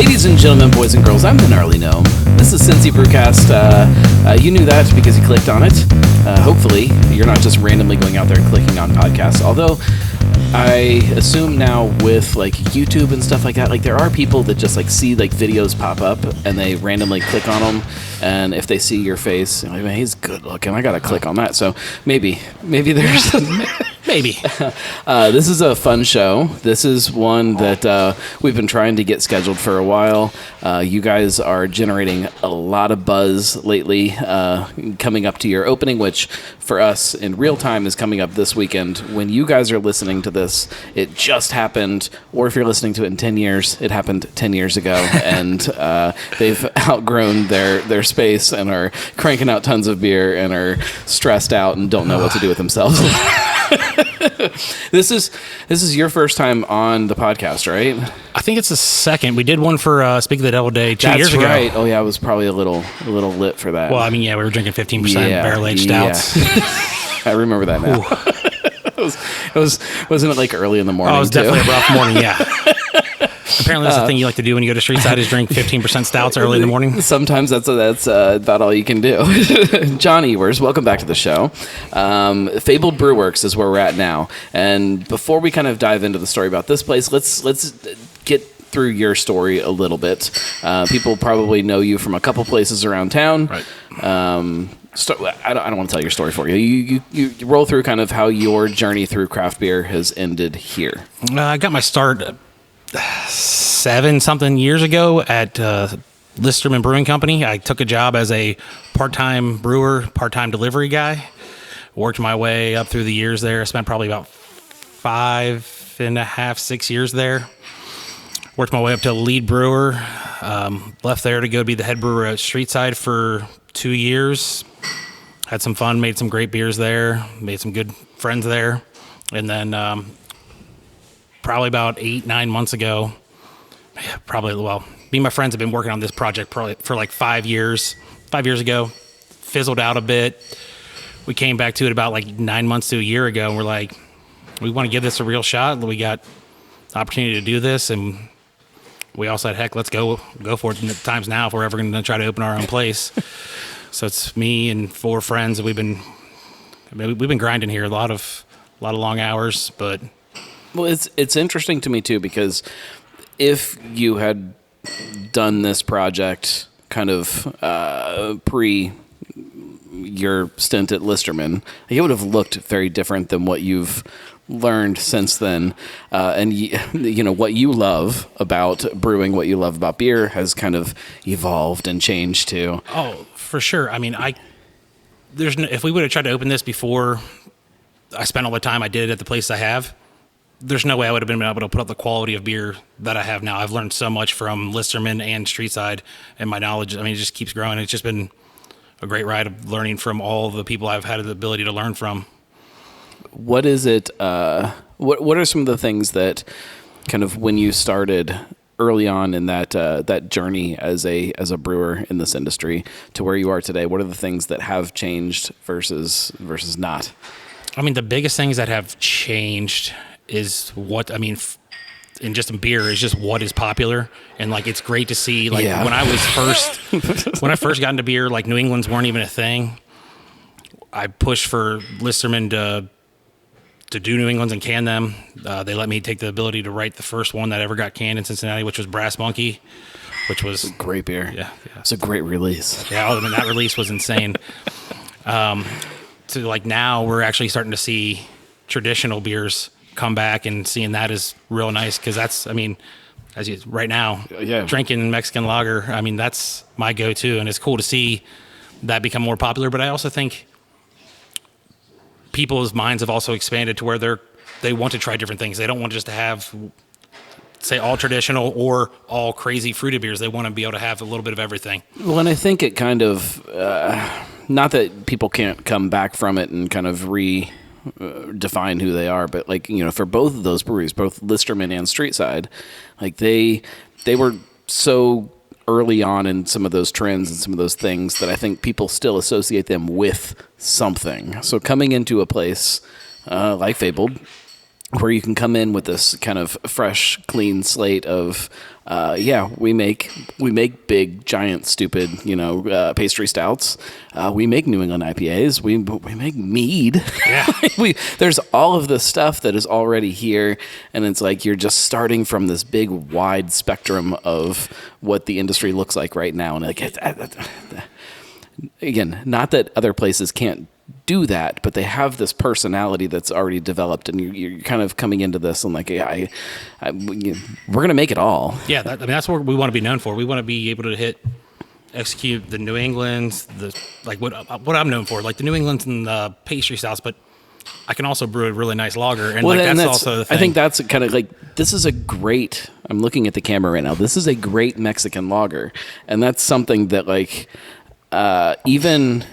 Ladies and gentlemen, boys and girls, I'm the Gnarly Gnome. This is Cincy Brewcast. You knew that because you clicked on it. Hopefully, you're not just randomly going out there and clicking on podcasts. Although, I assume now with like YouTube and stuff like that, like there are people that just like see like videos pop up and they randomly click on them. And if they see your face, like, man, he's good looking. I gotta click on that. So maybe there's maybe. This is a fun show. This is one that we've been trying to get scheduled for a while. You guys are generating a lot of buzz lately, coming up to your opening, which for us in real time is coming up this weekend. When you guys are listening to this, it just happened, or if you're listening to it in 10 years, it happened 10 years ago, and they've outgrown their space and are cranking out tons of beer and are stressed out and don't know what to do with themselves. This is your first time on the podcast, right? I think it's the second. We did one for Speak of the Devil Day 2 years ago. That's right. Oh yeah, I was probably a little lit for that. Well, I mean, yeah, we were drinking 15% barrel-aged stouts. I remember that now. Wasn't it like early in the morning? Oh, it was definitely a rough morning. Yeah. Apparently, that's the thing you like to do when you go to street side is drink 15% stouts early in the morning. Sometimes that's about all you can do. John Ewers, welcome back to the show. Fabled Brew Works is where we're at now. And before we kind of dive into the story about this place, let's get through your story a little bit. People probably know you from a couple places around town. Right. I don't want to tell your story for you. You roll through kind of how your journey through craft beer has ended here. I got my start 7-something years ago at Listerman Brewing Company. I took a job as a part-time brewer, part-time delivery guy. Worked my way up through the years there. I spent probably about 5.5, 6 years there. Worked my way up to lead brewer. Left there to go be the head brewer at Streetside for 2 years. Had some fun, made some great beers there, made some good friends there. And then probably about 8-9 months ago, me and my friends have been working on this project probably for like 5 years. 5 years ago, fizzled out a bit. We came back to it about like 9 months to a year ago, and we're like, we want to give this a real shot. We got the opportunity to do this, and we all said, heck, let's go for it. The time's now if we're ever going to try to open our own place. So it's me and 4 friends. We've been grinding here, a lot of long hours, but. Well, it's interesting to me too, because if you had done this project kind of pre your stint at Listerman, it would have looked very different than what you've learned since then. And you know what you love about brewing, what you love about beer has kind of evolved and changed too. Oh, for sure. I mean, if we would have tried to open this before I spent all the time I did at the place I have, there's no way I would have been able to put up the quality of beer that I have now. I've learned so much from Listerman and Streetside, and my knowledge, I mean, it just keeps growing. It's just been a great ride of learning from all the people I've had the ability to learn from. What is it, what are some of the things that kind of when you started early on in that journey as a brewer in this industry to where you are today, what are the things that have changed versus not? I mean, the biggest things that have changed is in beer is just what is popular. And like, it's great to see, like when I first got into beer, like New England's weren't even a thing. I pushed for Listerman to do New Englands and can them. They let me take the ability to write the first one that ever got canned in Cincinnati, which was Brass Monkey, which was a great beer. Yeah. It's a great release. Yeah. I mean, that release was insane. So like now we're actually starting to see traditional beers come back, and seeing that is real nice. Cause that's, I mean, right now, drinking Mexican lager, I mean, that's my go-to, and it's cool to see that become more popular. But I also think people's minds have also expanded to where they want to try different things. They don't want just to have, say, all traditional or all crazy fruited beers. They want to be able to have a little bit of everything. Well, and I think it kind of, not that people can't come back from it and kind of define who they are, but like, you know, for both of those breweries, both Listerman and Streetside, like they were so early on in some of those trends and some of those things that I think people still associate them with something. So coming into a place like Fabled, where you can come in with this kind of fresh, clean slate of, we make big, giant, stupid, pastry stouts. We make New England IPAs. We make mead. Yeah. There's all of this stuff that is already here, and it's like you're just starting from this big, wide spectrum of what the industry looks like right now. And like, again, not that other places can't do that, but they have this personality that's already developed, and you're kind of coming into this and like, we're gonna make it all. Yeah, that's what we want to be known for. We want to be able to execute the New Englands, what I'm known for, like the New Englands and the pastry stouts, but I can also brew a really nice lager, and that's also the thing. I think that's kind of like, this is a great, I'm looking at the camera right now, this is a great Mexican lager, and that's something that like, even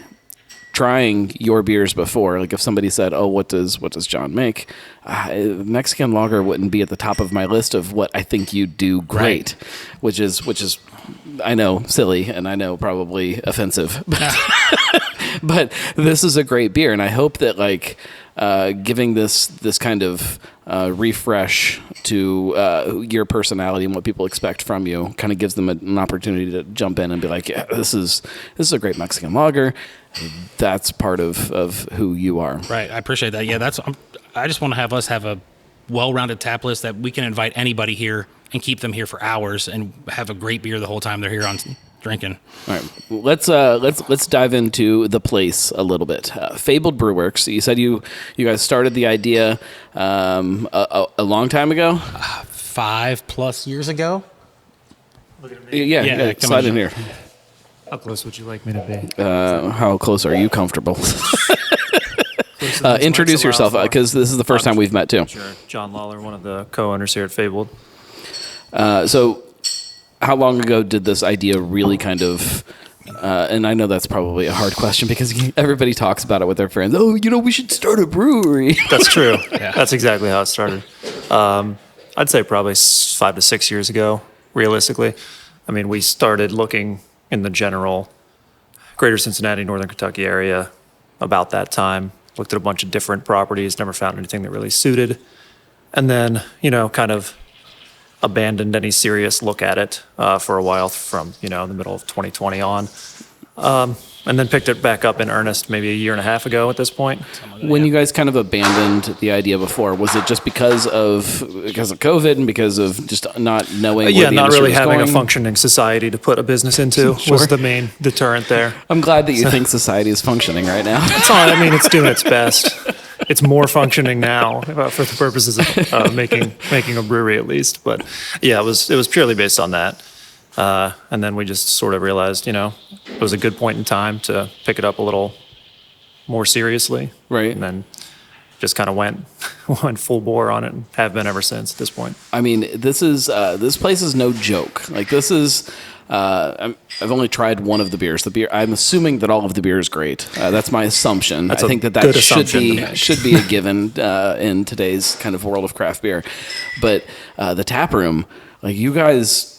trying your beers before, like if somebody said, "Oh, what does John make?" Mexican lager wouldn't be at the top of my list of what I think you do great, right. which is I know silly and I know probably offensive, but this is a great beer, and I hope that like giving this kind of refresh to your personality and what people expect from you kind of gives them an opportunity to jump in and be like, yeah, this is a great Mexican lager. That's part of who you are. Right. I appreciate that. Yeah, I just want to have us have a well-rounded tap list that we can invite anybody here and keep them here for hours and have a great beer the whole time they're here on drinking. All right. Let's dive into the place a little bit. Fabled Brew Works. You said you guys started the idea a long time ago? 5+ years ago. Look at me. Yeah, slide in here. How close would you like me to be? How close are you comfortable? Introduce yourself, because this is the first time we've met too. Sure. John Lawler, one of the co-owners here at Fabled. So how long ago did this idea really kind of, and I know that's probably a hard question because everybody talks about it with their friends. Oh, we should start a brewery. That's true. Yeah. That's exactly how it started. I'd say probably 5 to 6 years ago, realistically. I mean, we started looking in the general greater Cincinnati, northern Kentucky area about that time. Looked at a bunch of different properties, never found anything that really suited. And then, kind of abandoned any serious look at it for a while from, the middle of 2020 on. And then picked it back up in earnest maybe a year and a half ago at this point. When you guys kind of abandoned the idea before, was it just because of COVID and because of just not knowing where the industry not really was having going? A functioning society to put a business into was the main deterrent there. I'm glad that you think society is functioning right now. That's all. I mean, it's doing its best. It's more functioning now for the purposes of making a brewery at least. But yeah, it was purely based on that. And then we just sort of realized, it was a good point in time to pick it up a little more seriously. Right. And then just kind of went full bore on it and have been ever since at this point. I mean, this place is no joke. Like this is, I've only tried one of the beers. I'm assuming that all of the beer is great. That's my assumption. I think that should be a given in today's kind of world of craft beer. But the tap room, like you guys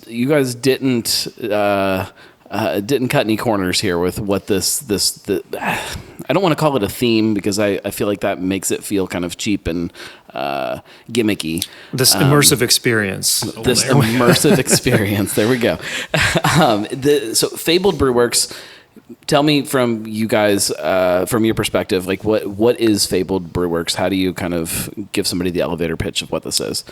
didn't cut any corners here with what I don't want to call it a theme because I feel like that makes it feel kind of cheap and gimmicky. This immersive experience. Immersive experience. There we go. So Fabled Brew Works. Tell me from you guys, from your perspective, like what is Fabled Brew Works? How do you kind of give somebody the elevator pitch of what this is?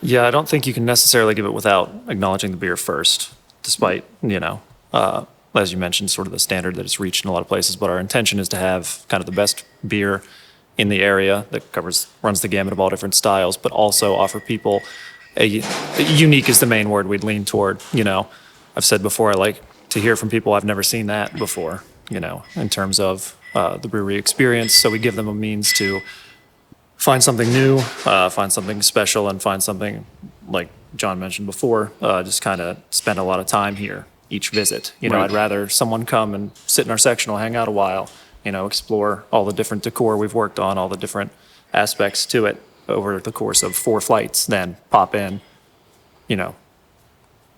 Yeah, I don't think you can necessarily give it without acknowledging the beer first, despite, as you mentioned, sort of the standard that it's reached in a lot of places. But our intention is to have kind of the best beer in the area that runs the gamut of all different styles, but also offer people unique is the main word we'd lean toward. I've said before, I like to hear from people I've never seen that before, in terms of the brewery experience. So we give them a means to find something new, find something special, and find something, like John mentioned before, just kind of spend a lot of time here each visit. Right. I'd rather someone come and sit in our sectional, hang out a while, explore all the different decor we've worked on, all the different aspects to it over the course of 4 flights, then pop in,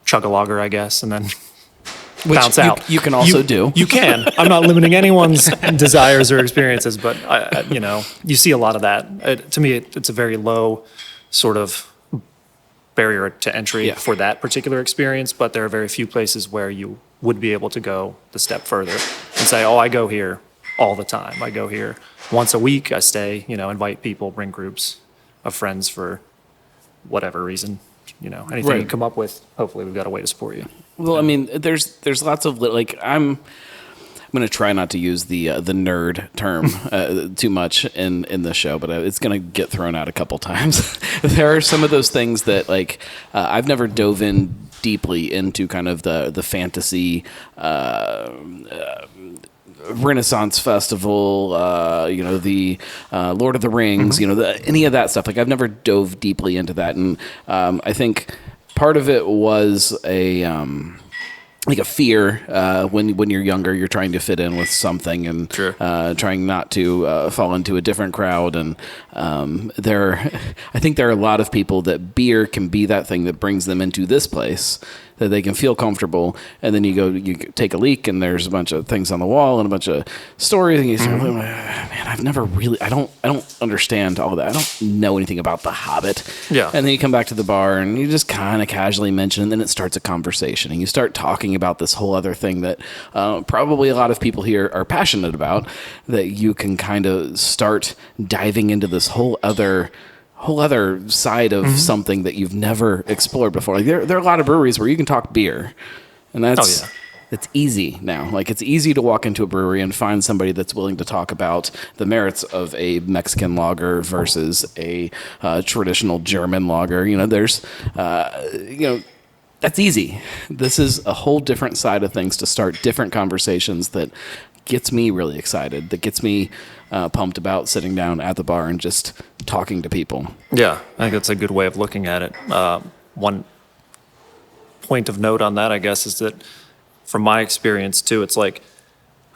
chug a lager, I guess, and then bounce out. You can also do. You can. I'm not limiting anyone's desires or experiences, but you see a lot of that. To me, it's a very low sort of barrier to entry for that particular experience, but there are very few places where you would be able to go the step further and say, oh, I go here all the time. I go here once a week. I stay, invite people, bring groups of friends for whatever reason. Anything you come up with, hopefully we've got a way to support you. Well, I mean, there's lots of I'm going to try not to use the nerd term too much in the show, but it's going to get thrown out a couple times. There are some of those things that I've never dove in deeply into kind of the fantasy Renaissance Festival, the Lord of the Rings, any of that stuff. I've never dove deeply into that, and I think part of it was a fear when you're younger. You're trying to fit in with something and trying not to fall into a different crowd. And I think there are a lot of people that beer can be that thing that brings them into this place, that they can feel comfortable, and then you take a leak and there's a bunch of things on the wall and a bunch of stories, and you say, man, I don't understand all that. I don't know anything about The Hobbit. Yeah. And then you come back to the bar and you just kind of casually mention, and then it starts a conversation, and you start talking about this whole other thing that probably a lot of people here are passionate about, that you can kind of start diving into this whole other side of something that you've never explored before. There are a lot of breweries where you can talk beer, and it's easy now. It's easy to walk into a brewery and find somebody that's willing to talk about the merits of a Mexican lager versus a traditional German lager. That's easy. This is a whole different side of things to start different conversations that gets me really excited, that gets me pumped about sitting down at the bar and just talking to people. Yeah, I think that's a good way of looking at it. One point of note on that, I guess, is that from my experience too, it's I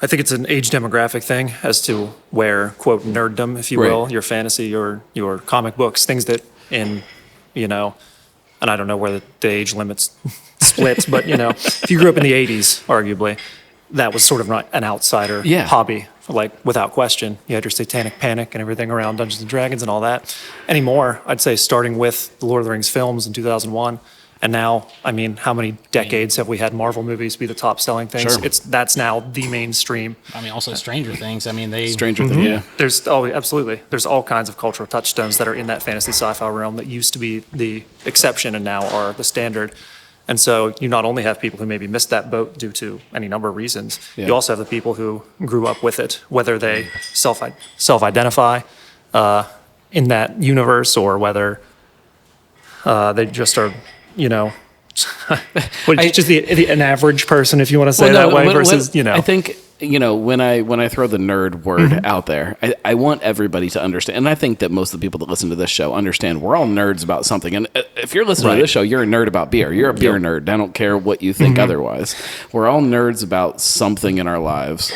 think it's an age demographic thing as to where, quote, nerddom, if you will, your fantasy or your comic books, things that and I don't know where the age limits splits, but if you grew up in the 80s, arguably, that was sort of an outsider hobby, without question. You had your Satanic Panic and everything around Dungeons and Dragons and all that. Anymore, I'd say starting with the Lord of the Rings films in 2001, and now, how many decades have we had Marvel movies be the top-selling things? Sure. That's now the mainstream. Also Stranger Things. Stranger Things, yeah. Absolutely. There's all kinds of cultural touchstones that are in that fantasy sci-fi realm that used to be the exception and now are the standard. And so you not only have people who maybe missed that boat due to any number of reasons, you also have the people who grew up with it, whether they self-identify in that universe or whether they just are, just an average person, if you want to say that way, versus. I think when I throw the nerd word out there, I want everybody to understand, and I think that most of the people that listen to this show understand we're all nerds about something. And if you're listening to this show, you're a nerd about beer. You're a beer nerd. I don't care what you think otherwise. We're all nerds about something in our lives.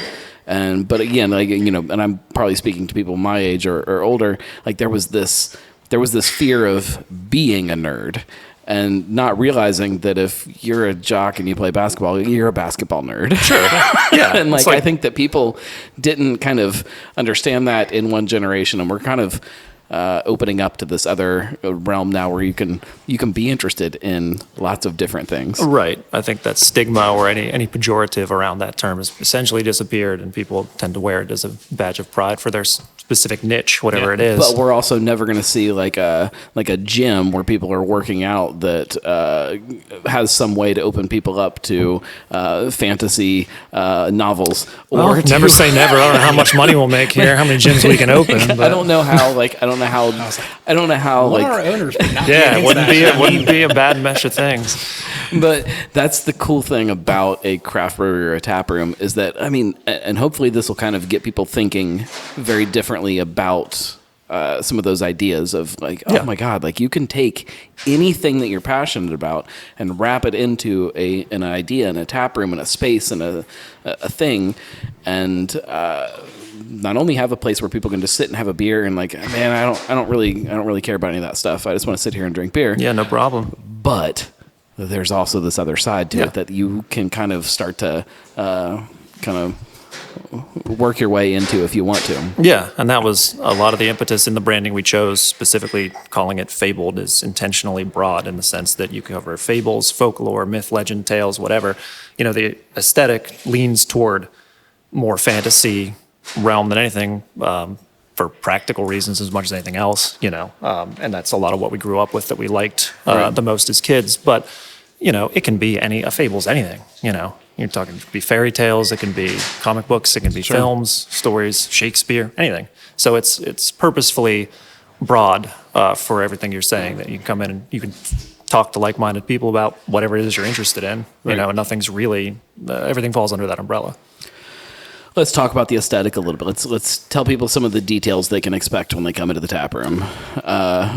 But again, and I'm probably speaking to people my age or older. There was this fear of being a nerd, and not realizing that if you're a jock and you play basketball, you're a basketball nerd. Sure. Yeah. And I think that people didn't kind of understand that in one generation, and we're kind of opening up to this other realm now where you can be interested in lots of different things. Right. I think that stigma or any pejorative around that term has essentially disappeared, and people tend to wear it as a badge of pride for their specific niche, whatever it is. But we're also never going to see a gym where people are working out that has some way to open people up to fantasy novels. Or never say never. I don't know how much money we'll make here, how many gyms we can open. But. I don't know how. What are our owners? It wouldn't be a bad mesh of things. But that's the cool thing about a craft brewery or a tap room is that, and hopefully this will kind of get people thinking very differently about some of those ideas of oh my God, you can take anything that you're passionate about and wrap it into an idea and a tap room and a space and a thing, and not only have a place where people can just sit and have a beer and I don't really care about any of that stuff. I just want to sit here and drink beer. Yeah, no problem. But there's also this other side to it that you can kind of start to kind of work your way into if you want to. Yeah, and that was a lot of the impetus in the branding we chose, specifically calling it Fabled is intentionally broad in the sense that you cover fables, folklore, myth, legend, tales, whatever. You know, the aesthetic leans toward more fantasy realm than anything, for practical reasons as much as anything else, you know. And that's a lot of what we grew up with that we liked the most as kids. But, you know, it can be a fable's anything, you know. You're talking, it could be fairy tales, it can be comic books, it can be films, stories, Shakespeare, anything. So it's purposefully broad for everything you're saying, that you can come in and you can talk to like-minded people about whatever it is you're interested in. You know, and nothing's really, everything falls under that umbrella. Let's talk about the aesthetic a little bit. Let's tell people some of the details they can expect when they come into the tap room.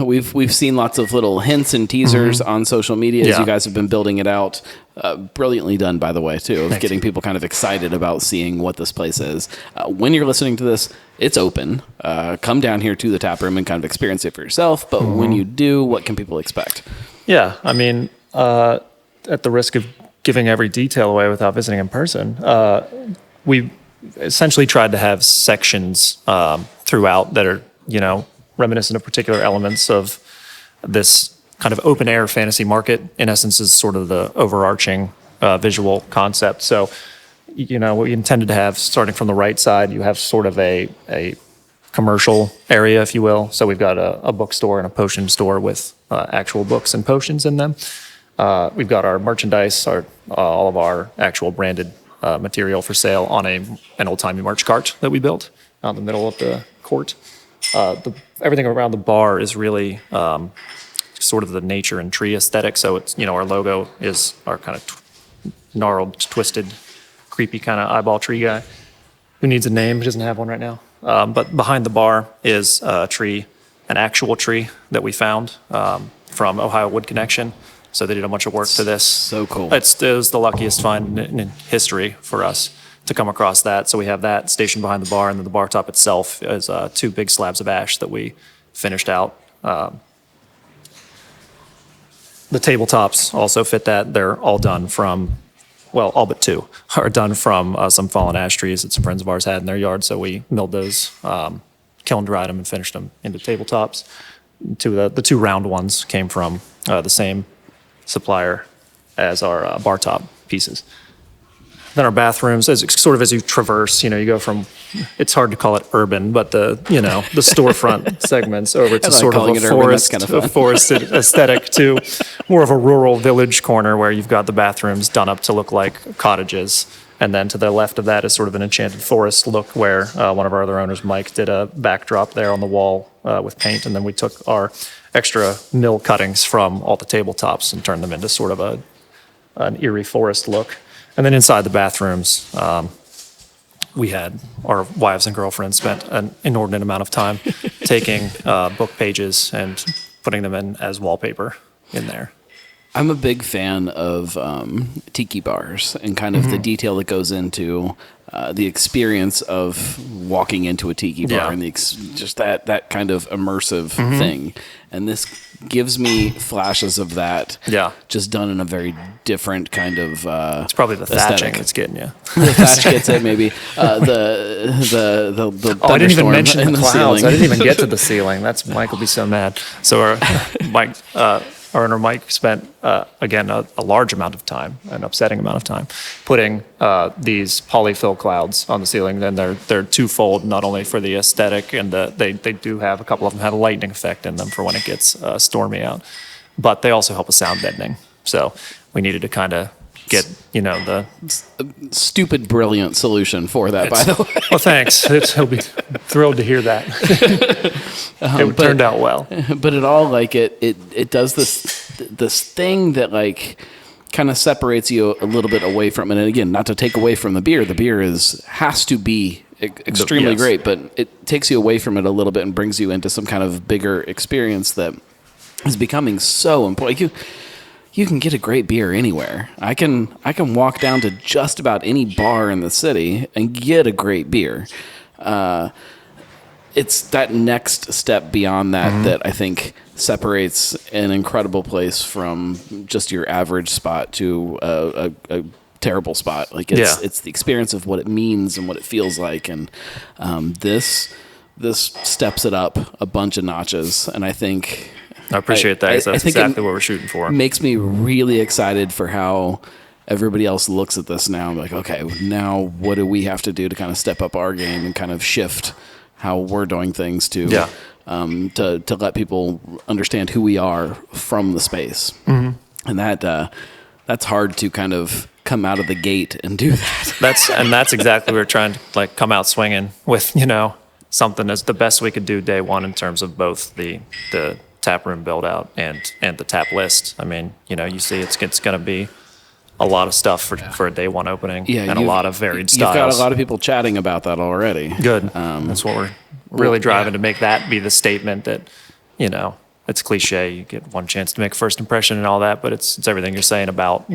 We've seen lots of little hints and teasers on social media as you guys have been building it out. Brilliantly done, by the way, too, of getting people kind of excited about seeing what this place is. When you're listening to this, it's open. Come down here to the tap room and kind of experience it for yourself. But when you do, what can people expect? Yeah, I mean, at the risk of giving every detail away without visiting in person, we essentially tried to have sections throughout that are, you know, reminiscent of particular elements of this kind of open air fantasy market. In essence, is sort of the overarching visual concept. So, you know, what we intended to have, starting from the right side, you have sort of a commercial area, if you will. So we've got a bookstore and a potion store with actual books and potions in them. We've got our merchandise, all of our actual branded material for sale on an old-timey march cart that we built out in the middle of the court. Everything around the bar is really sort of the nature and tree aesthetic. So it's, you know, our logo is our kind of gnarled, twisted, creepy kind of eyeball tree guy who needs a name. He doesn't have one right now. But behind the bar is a tree, an actual tree that we found from Ohio Wood Connection. So they did a bunch of work to this. So cool. It was the luckiest find in history for us to come across that. So we have that stationed behind the bar, and then the bar top itself is 2 big slabs of ash that we finished out. The tabletops also fit that. They're all done from, well, all but 2 are done from some fallen ash trees that some friends of ours had in their yard. So we milled those, kiln dried them, and finished them into tabletops. The 2 round ones came from the same supplier as our bar top pieces. Then our bathrooms, as you traverse, you know, you go from, it's hard to call it urban, but the storefront segments over to sort of a forest aesthetic to more of a rural village corner where you've got the bathrooms done up to look like cottages. And then to the left of that is sort of an enchanted forest look where one of our other owners, Mike, did a backdrop there on the wall with paint. And then we took our extra mill cuttings from all the tabletops and turned them into sort of an eerie forest look. And then inside the bathrooms, we had our wives and girlfriends spent an inordinate amount of time taking book pages and putting them in as wallpaper in there. I'm a big fan of tiki bars and kind of the detail that goes into the experience of walking into a tiki bar and just that kind of immersive thing. And this gives me flashes of that, just done in a very different kind of it's probably the aesthetic. thatching that's getting you. The thatch gets it, maybe. The I didn't even mention the clouds. Ceiling. I didn't even get to the ceiling. Mike will be so mad. So our owner Mike spent, again, a large amount of time, an upsetting amount of time, putting these polyfill clouds on the ceiling. Then they're twofold, not only for the aesthetic, and they do have, a couple of them have a lightning effect in them for when it gets stormy out, but they also help with sound deadening. So we needed to kind of get, the stupid, brilliant solution for that, by the way. Well, thanks. He'll be thrilled to hear that. It turned out well. But it all, it does this thing that, kind of separates you a little bit away from it. And again, not to take away from the beer. The beer has to be extremely great, but it takes you away from it a little bit and brings you into some kind of bigger experience that is becoming so important. You can get a great beer anywhere. I can walk down to just about any bar in the city and get a great beer. It's that next step beyond that that I think separates an incredible place from just your average spot to a terrible spot. Like it's the experience of what it means and what it feels like, and this steps it up a bunch of notches. And I think I appreciate that. 'Cause that's exactly what we're shooting for. Makes me really excited for how everybody else looks at this now. Like, okay, now what do we have to do to kind of step up our game and kind of shift how we're doing things to let people understand who we are from the space. Mm-hmm. And that's hard to kind of come out of the gate and do that. That's exactly what we're trying to like come out swinging with, something that's the best we could do day one in terms of both the tap room build out and the tap list. I mean, you see it's going to be a lot of stuff for a day one opening, and a lot of varied styles. You've got a lot of people chatting about that already. Good. That's what we're really driving to make that be the statement that, it's cliche. You get one chance to make a first impression and all that, but it's everything you're saying about,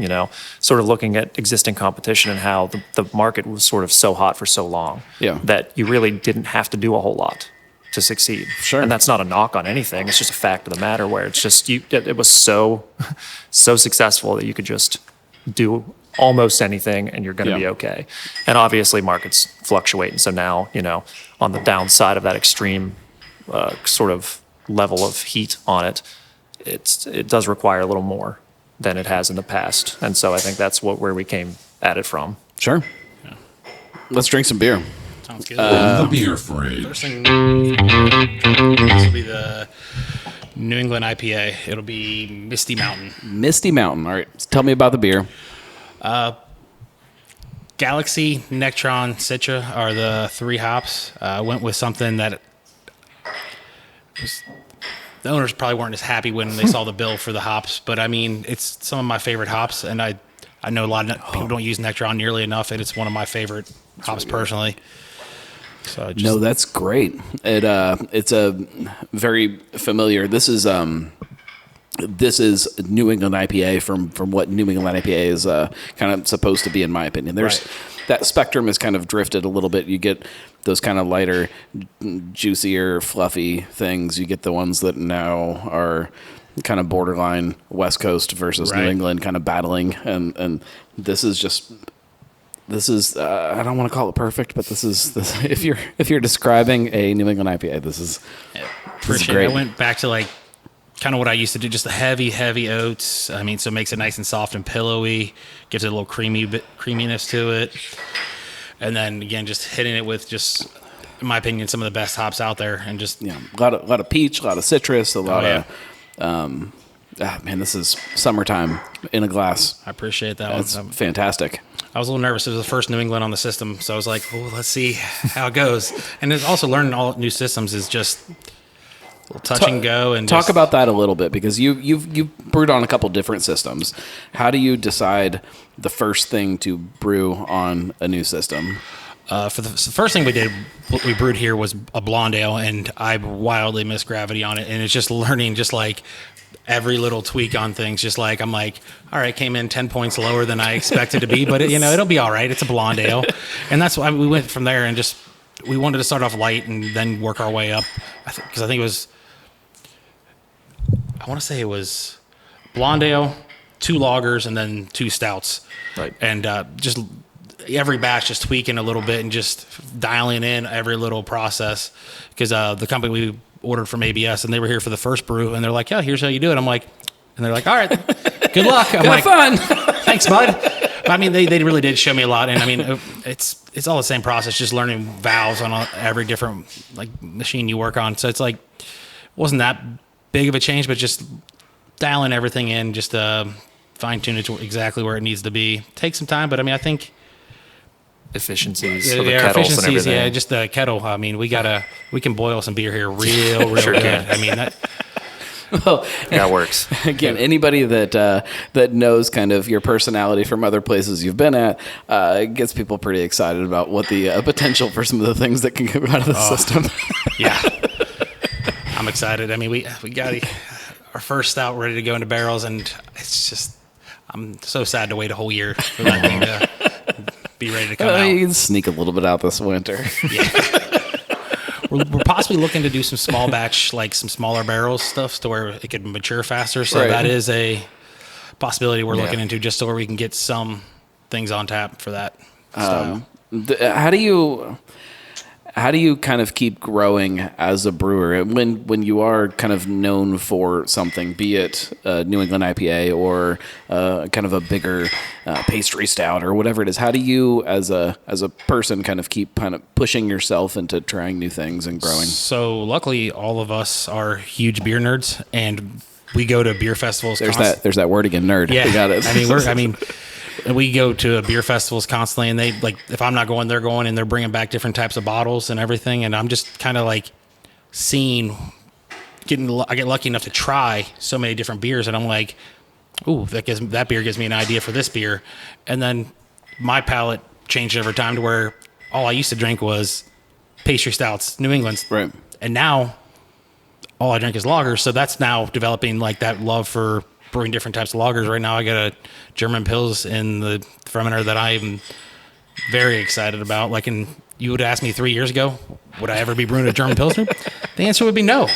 sort of looking at existing competition and how the market was sort of so hot for so long that you really didn't have to do a whole lot to succeed. Sure. And that's not a knock on anything. It's just a fact of the matter where it's just, it was so successful that you could just do almost anything and you're going to be okay. And obviously markets fluctuate. And so now, on the downside of that extreme sort of level of heat on it, it does require a little more than it has in the past. And so I think that's where we came at it from. Sure. Yeah. Let's drink some beer. Sounds good. The beer fridge. First thing, this will be the New England IPA. It'll be Misty Mountain. Misty Mountain. All right. Tell me about the beer. Galaxy, Nectron, Citra are the three hops. I went with something that the owners probably weren't as happy when they saw the bill for the hops, but I mean, it's some of my favorite hops, and I know a lot of people don't use Nectron nearly enough, and it's one of my favorite hops personally. So no, that's great. It's a very familiar. This is New England IPA from what New England IPA is kind of supposed to be, in my opinion. There's that spectrum is kind of drifted a little bit. You get those kind of lighter, juicier, fluffy things. You get the ones that now are kind of borderline West Coast versus New England, kind of battling. And this is I don't want to call it perfect, but this is if you're describing a New England IPA, this is great. I went back to like kind of what I used to do, just the heavy oats. I mean, so it makes it nice and soft and pillowy, gives it a little creaminess to it. And then again, just hitting it with just, in my opinion, some of the best hops out there, and just a lot of peach, a lot of citrus, a lot of man, this is summertime in a glass. I appreciate that. That's fantastic. I was a little nervous. It was the first New England on the system, so I was like, "Oh, let's see how it goes." And it's also learning all new systems is just a little touch and go. And talk about that a little bit, because you've brewed on a couple different systems. How do you decide the first thing to brew on a new system? For the first thing we brewed here was a blonde ale, and I wildly missed gravity on it. And it's just learning, just like every little tweak on things. Just like I'm like, all right, came in 10 points lower than I expected to be, but it'll be all right. It's a blonde ale, and that's why we went from there. And just we wanted to start off light and then work our way up. Because I think it was, I want to say it was blonde ale, 2 lagers, and then 2 stouts. Right. And just every batch just tweaking a little bit and just dialing in every little process. Because the company we ordered from ABS, and they were here for the first brew, and they're like, "Yeah, here's how you do it." I'm like, and they're like, "All right, good luck." I'm like, fun. Thanks, bud. But I mean, they really did show me a lot, and I mean, it's all the same process, just learning valves on every different like machine you work on. So it's like wasn't that big of a change, but just dialing everything in, just fine tune it to exactly where it needs to be. Take some time, but I mean, I think efficiencies of the kettles and everything. Yeah, just the kettle. I mean, we can boil some beer here real Sure good. can. I mean that. Well, that works. Again, anybody that knows kind of your personality from other places you've been at gets people pretty excited about what the potential for some of the things that can come out of the system. Yeah, I'm excited. I mean, we got our first stout ready to go into barrels, and it's just I'm so sad to wait a whole year for that thing to be ready to come out. You can sneak a little bit out this winter. Yeah. we're possibly looking to do some small batch, like some smaller barrels stuff, to where it could mature faster. So Right. that is a possibility we're looking into, just so where we can get some things on tap for that style. How do you kind of keep growing as a brewer when you are kind of known for something, be it New England IPA or kind of a bigger pastry stout or whatever it is? How do you, as a person, kind of keep kind of pushing yourself into trying new things and growing? So luckily, all of us are huge beer nerds, and we go to beer festivals. There's that word again, nerd. Yeah, We got it. We go to beer festivals constantly, and they, like, if I'm not going, they're going, and they're bringing back different types of bottles and everything. And I'm just kind of like I get lucky enough to try so many different beers, and I'm like, ooh, that beer gives me an idea for this beer. And then my palate changed over time to where all I used to drink was pastry stouts, New England's. Right. And now all I drink is lagers. So that's now developing like that love for brewing different types of lagers. Right now I got a German Pils in the fermenter that I'm very excited about. Like, you would ask me 3 years ago, would I ever be brewing a German Pilsner? The answer would be no.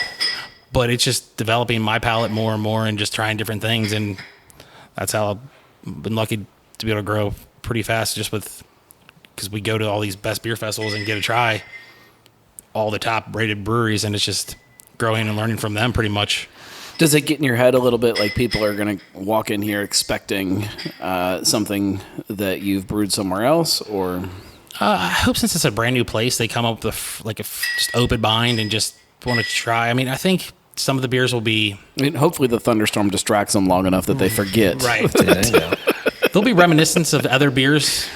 But it's just developing my palate more and more and just trying different things. And that's how I've been lucky to be able to grow pretty fast, just because we go to all these best beer festivals and get to try all the top rated breweries, and it's just growing and learning from them pretty much. Does it get in your head a little bit like people are going to walk in here expecting something that you've brewed somewhere else, or? I hope, since it's a brand new place, they come up with just open mind and just want to try. I mean, I think some of the beers will be... hopefully the thunderstorm distracts them long enough that they forget. Right. There'll be reminiscence of other beers,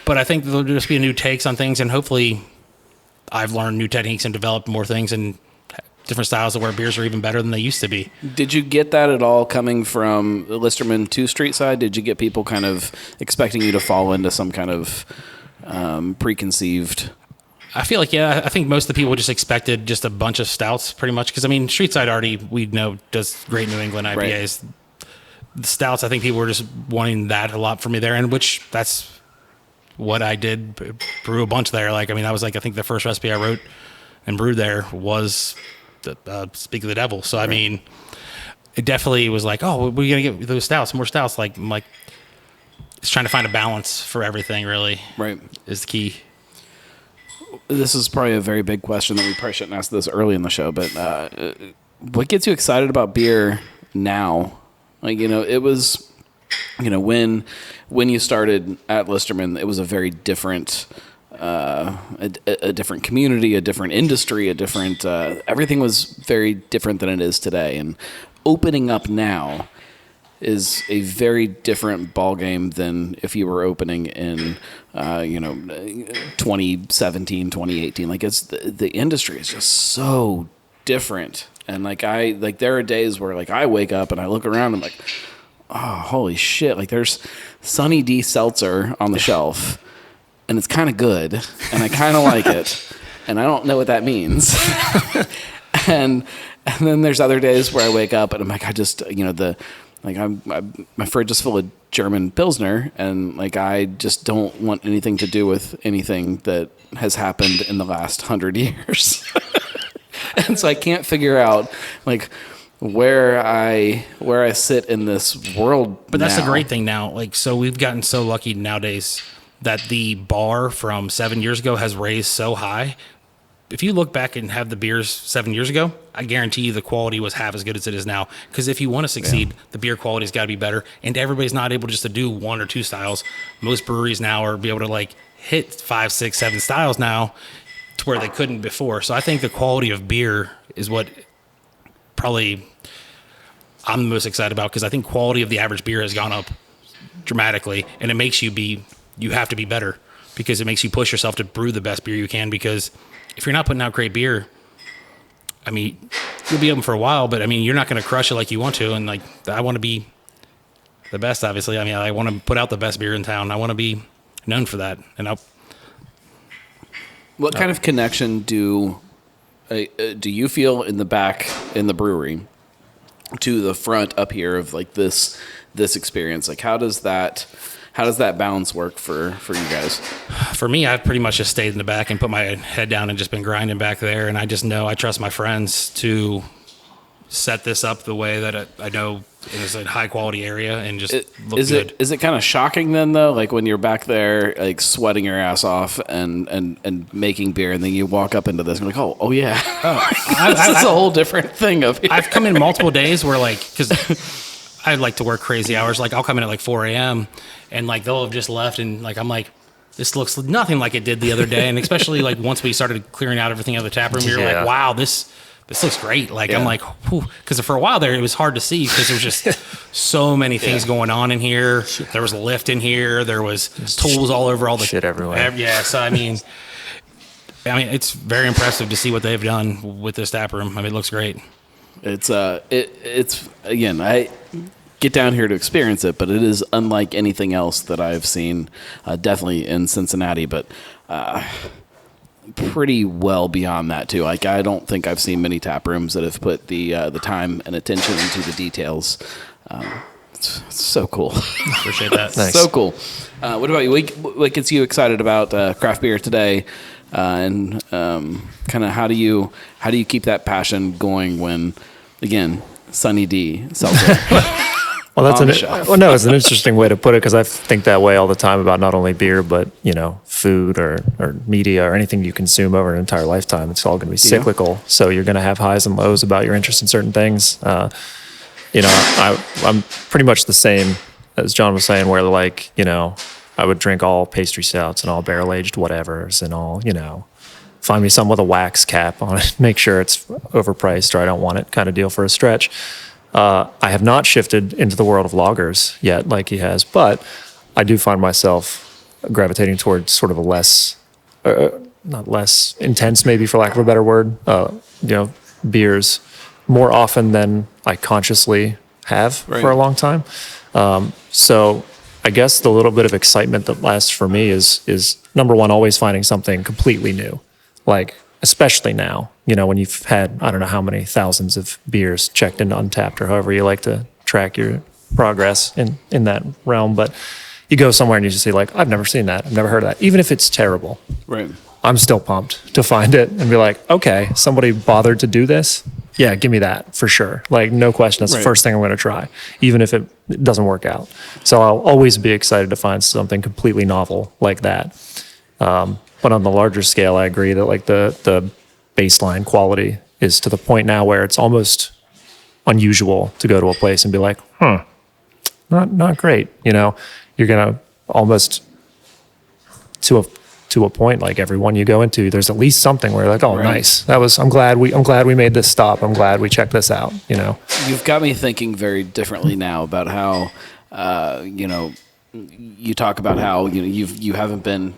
but I think there'll just be new takes on things, and hopefully I've learned new techniques and developed more things and different styles of where beers are even better than they used to be. Did you get that at all coming from the Listerman 2 Street side? Did you get people kind of expecting you to fall into some kind of preconceived? I feel like, yeah, I think most of the people just expected just a bunch of stouts pretty much. Because, I mean, Street Side already, we know, does great New England IPAs. Right. The stouts, I think people were just wanting that a lot from me there, and which that's what I did, brew a bunch there. Like, I mean, that was like, I think the first recipe I wrote and brewed there was Speak of the Devil. So, I mean, it definitely was like, oh, we're going to get those stouts, more stouts. Like, I'm like, it's trying to find a balance for everything, really. Right. Is the key. This is probably a very big question that we probably shouldn't ask this early in the show, but what gets you excited about beer now? Like, it was, when you started at Listerman, it was a very different a different community, a different industry, everything was very different than it is today. And opening up now is a very different ballgame than if you were opening in, 2017, 2018. Like, the industry is just so different. And there are days where I wake up and I look around and I'm like, oh, holy shit. Like, there's Sunny D Seltzer on the shelf, and it's kind of good, and I kind of like it, and I don't know what that means. and then there's other days where I wake up and I'm like, I just, my fridge is full of German Pilsner, and I just don't want anything to do with anything that has happened in the last 100 years. And so I can't figure out where I sit in this world. But that's now. the great thing now. So we've gotten so lucky nowadays that the bar from 7 years ago has raised so high. If you look back and have the beers 7 years ago, I guarantee you the quality was half as good as it is now. Because if you want to succeed, the beer quality's got to be better. And everybody's not able just to do one or two styles. Most breweries now are be able to hit 5, 6, 7 styles now to where they couldn't before. So I think the quality of beer is what probably I'm the most excited about, because I think quality of the average beer has gone up dramatically, and it makes you have to be better, because it makes you push yourself to brew the best beer you can. Because if you're not putting out great beer, I mean, you'll be open for a while, but I mean, you're not going to crush it like you want to. And I want to be the best, obviously. I mean, I want to put out the best beer in town. I want to be known for that. And what kind of connection do you feel in the back in the brewery to the front up here of this experience? How does that How does that balance work for you guys? For me, I've pretty much just stayed in the back and put my head down and just been grinding back there. And I just know I trust my friends to set this up the way that I know it is a high quality area and just look good. Is it kind of shocking then though, like when you're back there like sweating your ass off and making beer, and then you walk up into this and you're like, oh yeah, this is a whole different thing up here. I've come in multiple days where like, because I like to work crazy hours, like I'll come in at like 4 a.m. and like they'll have just left, and like I'm like, this looks nothing like it did the other day. And especially like once we started clearing out everything out of the tap room, you're like, wow, this looks great. Like, I'm like, because for a while there, it was hard to see because there was just so many things going on in here. There was a lift in here. There was tools all over all the shit everywhere. Yeah. So, I mean, it's very impressive to see what they've done with this tap room. I mean, it looks great. It's again, I get down here to experience it, but it is unlike anything else that I've seen, definitely in Cincinnati, but, pretty well beyond that too. Like I don't think I've seen many tap rooms that have put the time and attention into the details. It's so cool. Appreciate that. Nice. So cool. What about you? What gets you excited about craft beer today? And kind of how do you keep that passion going when, again, Sunny D seltzer? Well, it's an interesting way to put it, because I think that way all the time about not only beer, but, food or media or anything you consume over an entire lifetime. It's all going to be cyclical. So you're going to have highs and lows about your interest in certain things. I'm pretty much the same as John was saying, where like, I would drink all pastry stouts and all barrel aged whatevers and all, find me some with a wax cap on it, make sure it's overpriced or I don't want it kind of deal for a stretch. I have not shifted into the world of lagers yet, like he has, but I do find myself gravitating towards sort of a less, not less intense, maybe for lack of a better word, beers more often than I consciously have for a long time. So I guess the little bit of excitement that lasts for me is number one, always finding something completely new, like especially now, when you've had, I don't know how many thousands of beers checked into Untapped or however you like to track your progress in that realm. But you go somewhere and you just say like, I've never seen that. I've never heard of that. Even if it's terrible, Right. I'm still pumped to find it and be like, okay, somebody bothered to do this. Yeah, give me that for sure. Like, no question. That's the first thing I'm going to try, even if it doesn't work out. So I'll always be excited to find something completely novel like that. But on the larger scale, I agree that like the baseline quality is to the point now where it's almost unusual to go to a place and be like, not great. You're gonna almost to a point, like everyone you go into, there's at least something where you're like, oh, nice. I'm glad we made this stop. I'm glad we checked this out. You've got me thinking very differently now about how, you talk about how you haven't been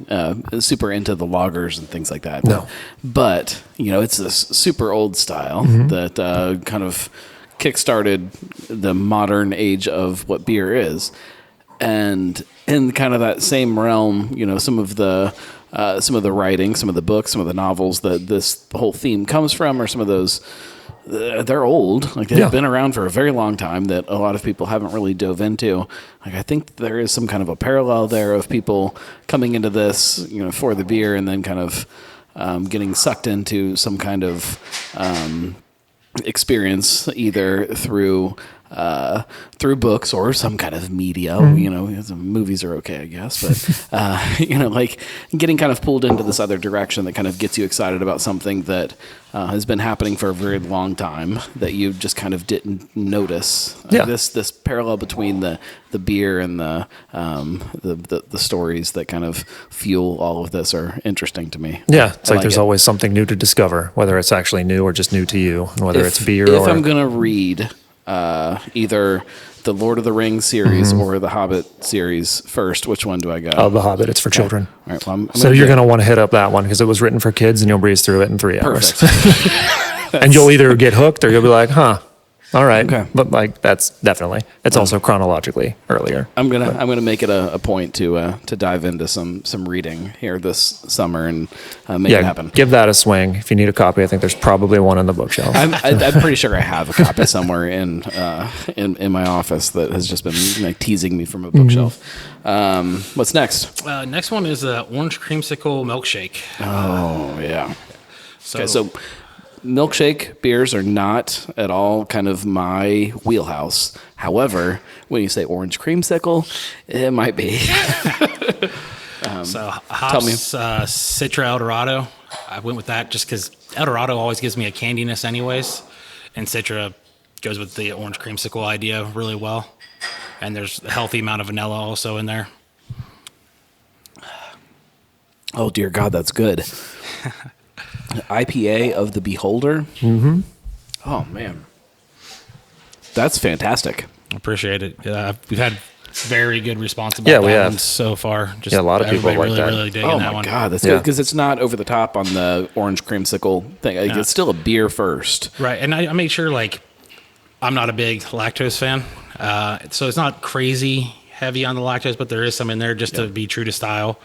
super into the lagers and things like that. No, but it's this super old style that kind of kickstarted the modern age of what beer is, and in kind of that same realm, some of the writing, some of the books, some of the novels that this whole theme comes from, or some of those. They're old, like they've been around for a very long time that a lot of people haven't really dove into. Like I think there is some kind of a parallel there of people coming into this, for the beer, and then kind of getting sucked into some kind of experience, either through books or some kind of media. Movies are okay, I guess, but like getting kind of pulled into this other direction that kind of gets you excited about something that has been happening for a very long time that you just kind of didn't notice. This parallel between the beer and the stories that kind of fuel all of this are interesting to me. Yeah, it's like there's always something new to discover, whether it's actually new or just new to you, and whether it's beer or... If I'm going to read either the Lord of the Rings series or the Hobbit series first, which one do I go? Oh, the Hobbit. It's for children. All right, well, so you're going to want to hit up that one because it was written for kids and you'll breeze through it in 3 hours. Perfect. And you'll either get hooked or you'll be like, All right. Okay. But like that's definitely. It's also chronologically earlier. I'm gonna make it a point to dive into some reading here this summer and make it happen. Give that a swing. If you need a copy, I think there's probably one on the bookshelf. I'm pretty sure I have a copy somewhere in my office that has just been like teasing me from a bookshelf. What's next? Next one is orange creamsicle milkshake. Oh yeah. So milkshake beers are not at all kind of my wheelhouse. However, when you say orange creamsicle, it might be. So hops, Citra Eldorado. I went with that just because Eldorado always gives me a candiness anyways. And Citra goes with the orange creamsicle idea really well. And there's a healthy amount of vanilla also in there. Oh, dear God, that's good. IPA of the Beholder. Mm-hmm. Oh, man. That's fantastic. I appreciate it. We've had very good response about that one so far. Just a lot of people like really, that. really digging Oh, that my one. God, that's good because it's not over the top on the orange creamsicle thing. Like, it's still a beer first. Right, and I made sure, like, I'm not a big lactose fan, so it's not crazy heavy on the lactose, but there is some in there just to be true to style.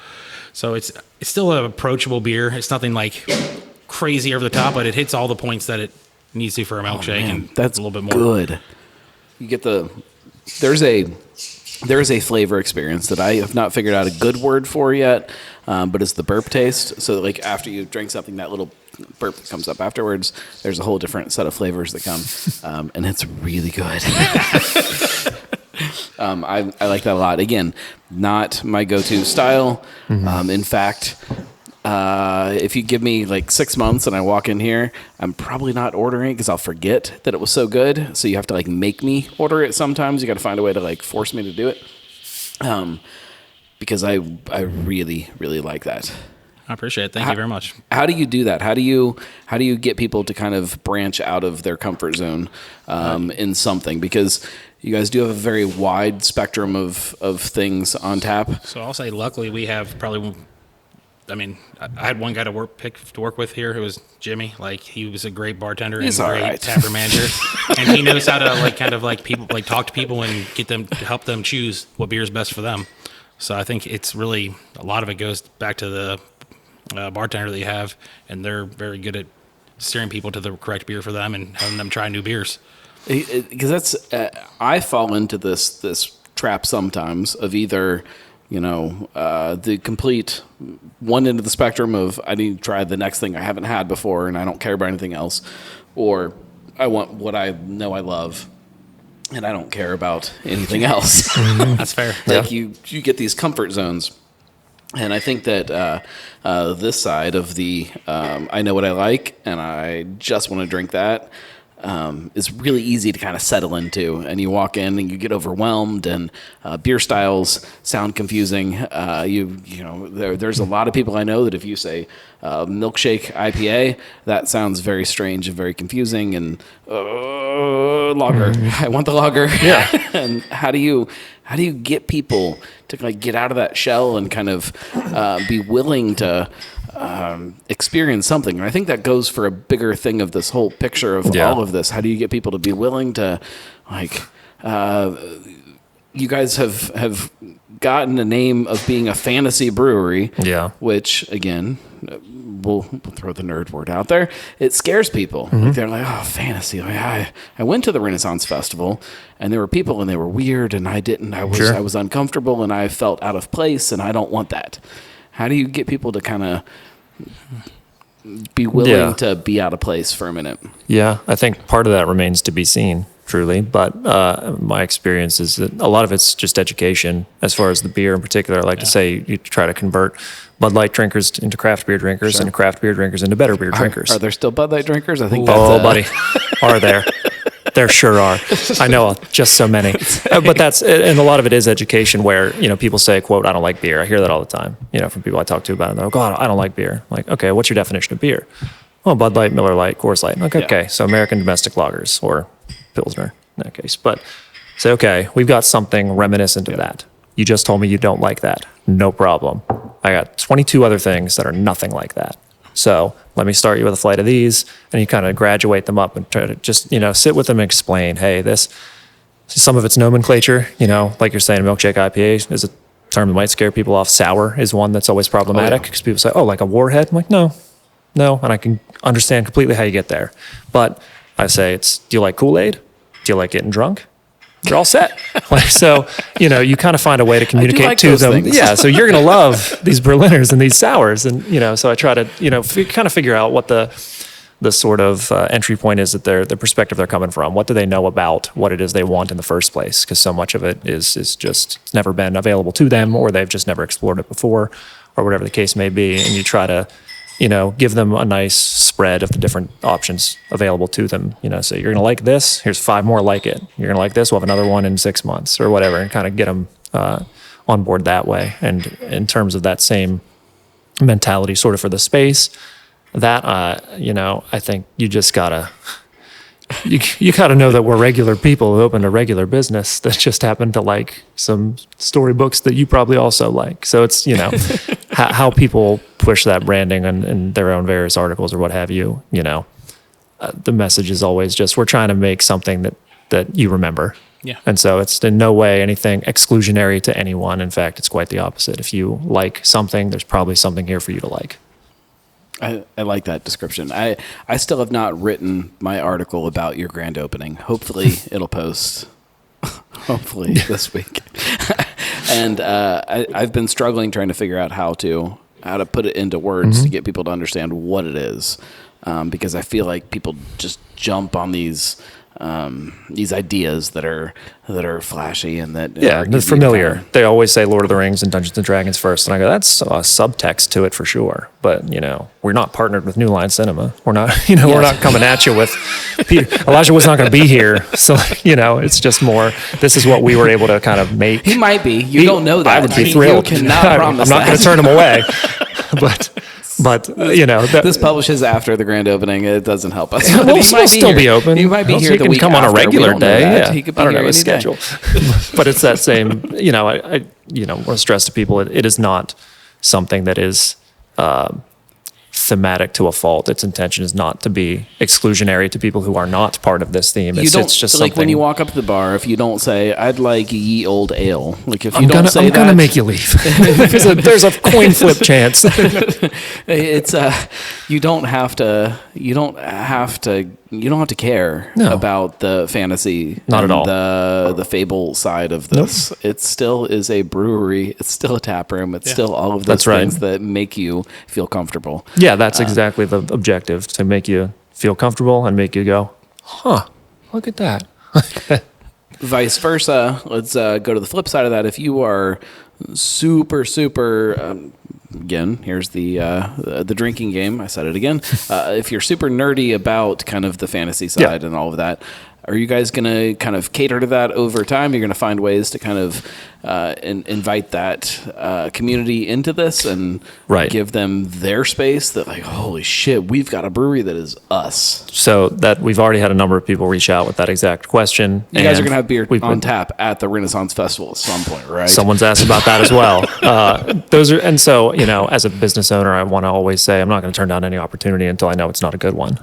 So it's still an approachable beer. It's nothing like crazy over the top, but it hits all the points that it needs to for a milkshake, and That's a little bit more good. You get there's a flavor experience that I have not figured out a good word for yet, but it's the burp taste. So like after you drink something, that little burp that comes up afterwards, there's a whole different set of flavors that come, and it's really good. I like that a lot. Again, not my go-to style. In fact, if you give me like 6 months and I walk in here, I'm probably not ordering it because I'll forget that it was so good. So you have to like make me order it sometimes. You got to find a way to like force me to do it. Because I really, really like that. I appreciate it. Thank you very much. How do you do that? How do you get people to kind of branch out of their comfort zone in something? Because you guys do have a very wide spectrum of things on tap. So I'll say, luckily, we have probably. I mean, I had one guy to work with here who was Jimmy. Like, he was a great bartender and all great right. tapper manager, and he knows how to like kind of like people like talk to people and get them to help them choose what beer is best for them. So I think it's really a lot of it goes back to the bartender that you have, and they're very good at steering people to the correct beer for them and having them try new beers. Because that's I fall into this trap sometimes of either the complete one end of the spectrum of I need to try the next thing I haven't had before and I don't care about anything else, or I want what I know I love and I don't care about anything else. That's fair. Like you get these comfort zones. And I think that this side of the I know what I like and I just want to drink that is really easy to kind of settle into. And you walk in and you get overwhelmed, and beer styles sound confusing. There's a lot of people I know that if you say milkshake IPA, that sounds very strange and very confusing. And lager, I want the lager. Yeah. And how do you get people to like get out of that shell and kind of be willing to experience something? And I think that goes for a bigger thing of this whole picture of all of this. How do you get people to be willing to like? You guys have gotten a name of being a fantasy brewery, which again, we'll throw the nerd word out there. It scares people. Like they're like, oh, fantasy. Like, I went to the Renaissance Festival, and there were people, and they were weird, and I didn't. I was uncomfortable, and I felt out of place, and I don't want that. How do you get people to kind of be willing to be out of place for a minute? Yeah, I think part of that remains to be seen, truly. But my experience is that a lot of it's just education as far as the beer in particular. I like to say you try to convert Bud Light drinkers into craft beer drinkers and craft beer drinkers into better beer drinkers. Are there still Bud Light drinkers? I think buddy, are there? There sure are. I know just so many. But and a lot of it is education where, people say, quote, I don't like beer. I hear that all the time, from people I talk to about it. They're like, God, I don't like beer. I'm like, okay, what's your definition of beer? Oh, Bud Light, Miller Lite, Coors Light. Like, okay, so American domestic lagers or Pilsner in that case. But say, okay, we've got something reminiscent of that. You just told me you don't like that. No problem. I got 22 other things that are nothing like that. So let me start you with a flight of these, and you kind of graduate them up and try to just, sit with them and explain, hey, some of it's nomenclature, like you're saying, milkshake IPA is a term that might scare people off. Sour is one that's always problematic because people say, oh, like a warhead? I'm like, no, and I can understand completely how you get there. But I say do you like Kool-Aid? Do you like getting drunk? You're all set. So, you kind of find a way to communicate to them. Things. Yeah, so you're going to love these Berliners and these sours. And, so I try to, kind of figure out what the sort of entry point is that the perspective they're coming from. What do they know about what it is they want in the first place? Because so much of it is just it's never been available to them, or they've just never explored it before, or whatever the case may be. And you try to, give them a nice spread of the different options available to them. So you're going to like this. Here's 5 more like it. You're going to like this. We'll have another one in 6 months or whatever, and kind of get them on board that way. And in terms of that same mentality, sort of for the space, that I think you just gotta you gotta know that we're regular people who opened a regular business that just happen to like some storybooks that you probably also like. So it's how people push that branding in their own various articles or what have you. The message is always just we're trying to make something that you remember. Yeah. And so it's in no way anything exclusionary to anyone. In fact, it's quite the opposite. If you like something, there's probably something here for you to like. I like that description. I still have not written my article about your grand opening. Hopefully it'll post hopefully this week. And I've been struggling trying to figure out how to put it into words to get people to understand what it is. Because I feel like people just jump on these ideas that are flashy and that they're familiar. They always say Lord of the Rings and Dungeons and Dragons first, and I go, that's a subtext to it for sure. But we're not partnered with New Line Cinema. We're not, we're not coming at you with Elijah was not going to be here, so it's just more. This is what we were able to kind of make. He might be. You don't know that. I would be thrilled. You cannot promise I'm not going to turn him away, but this publishes after the grand opening. It doesn't help us. We'll still be open. He might be here the week come on a after. regular day. Yeah. He could be I don't here know his any day. schedule. But it's that same, I want to stress to people, it is not something that is thematic to a fault. Its intention is not to be exclusionary to people who are not part of this theme. It's just like something. when you walk up to the bar, if you don't say, I'd like ye old ale. Like if you I'm going to make you leave. There's a coin flip chance. It's you don't have to care about the fantasy. Not at all. The fable side of this. Nope. It still is a brewery. It's still a tap room. It's still all of those things that make you feel comfortable. Yeah, that's exactly the objective, to make you feel comfortable and make you go, huh, look at that. Vice versa. Let's go to the flip side of that. If you are super, again, here's the drinking game. I said it again. If you're super nerdy about kind of the fantasy side and all of that, are you guys going to kind of cater to that over time? You're going to find ways to kind of invite that community into this and give them their space that like, holy shit, we've got a brewery that is us. So that we've already had a number of people reach out with that exact question. You guys are going to have beer on tap at the Renaissance Festival at some point, right? Someone's asked about that as well. So, as a business owner, I want to always say I'm not going to turn down any opportunity until I know it's not a good one.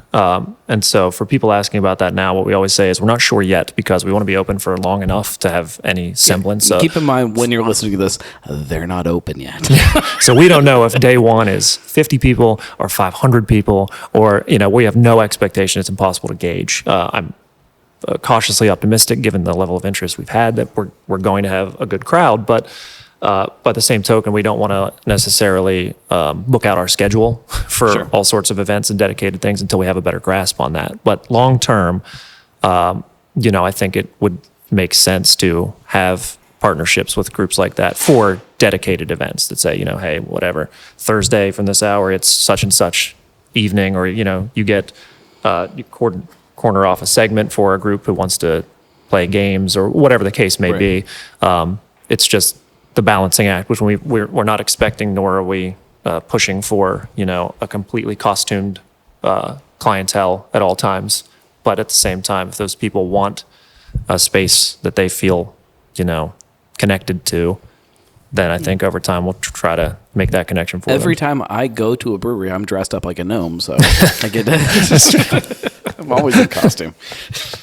And so for people asking about that now, what we always say is we're not sure yet because we want to be open for long enough to have any semblance of. Keep in mind when you're listening to this, they're not open yet. So we don't know if day one is 50 people or 500 people or, we have no expectation. It's impossible to gauge. I'm cautiously optimistic given the level of interest we've had that we're going to have a good crowd, but by the same token, we don't want to necessarily book out our schedule for all sorts of events and dedicated things until we have a better grasp on that. But long term, I think it would make sense to have partnerships with groups like that for dedicated events that say, hey, whatever, Thursday from this hour, it's such and such evening, or, you get you corner off a segment for a group who wants to play games or whatever the case may be. It's just the balancing act, which we're not expecting, nor are we pushing for, a completely costumed clientele at all times. But at the same time, if those people want a space that they feel, connected to, then I think over time we'll try to make that connection for Every them. time I go to a brewery, I'm dressed up like a gnome, so I get I'm always in costume.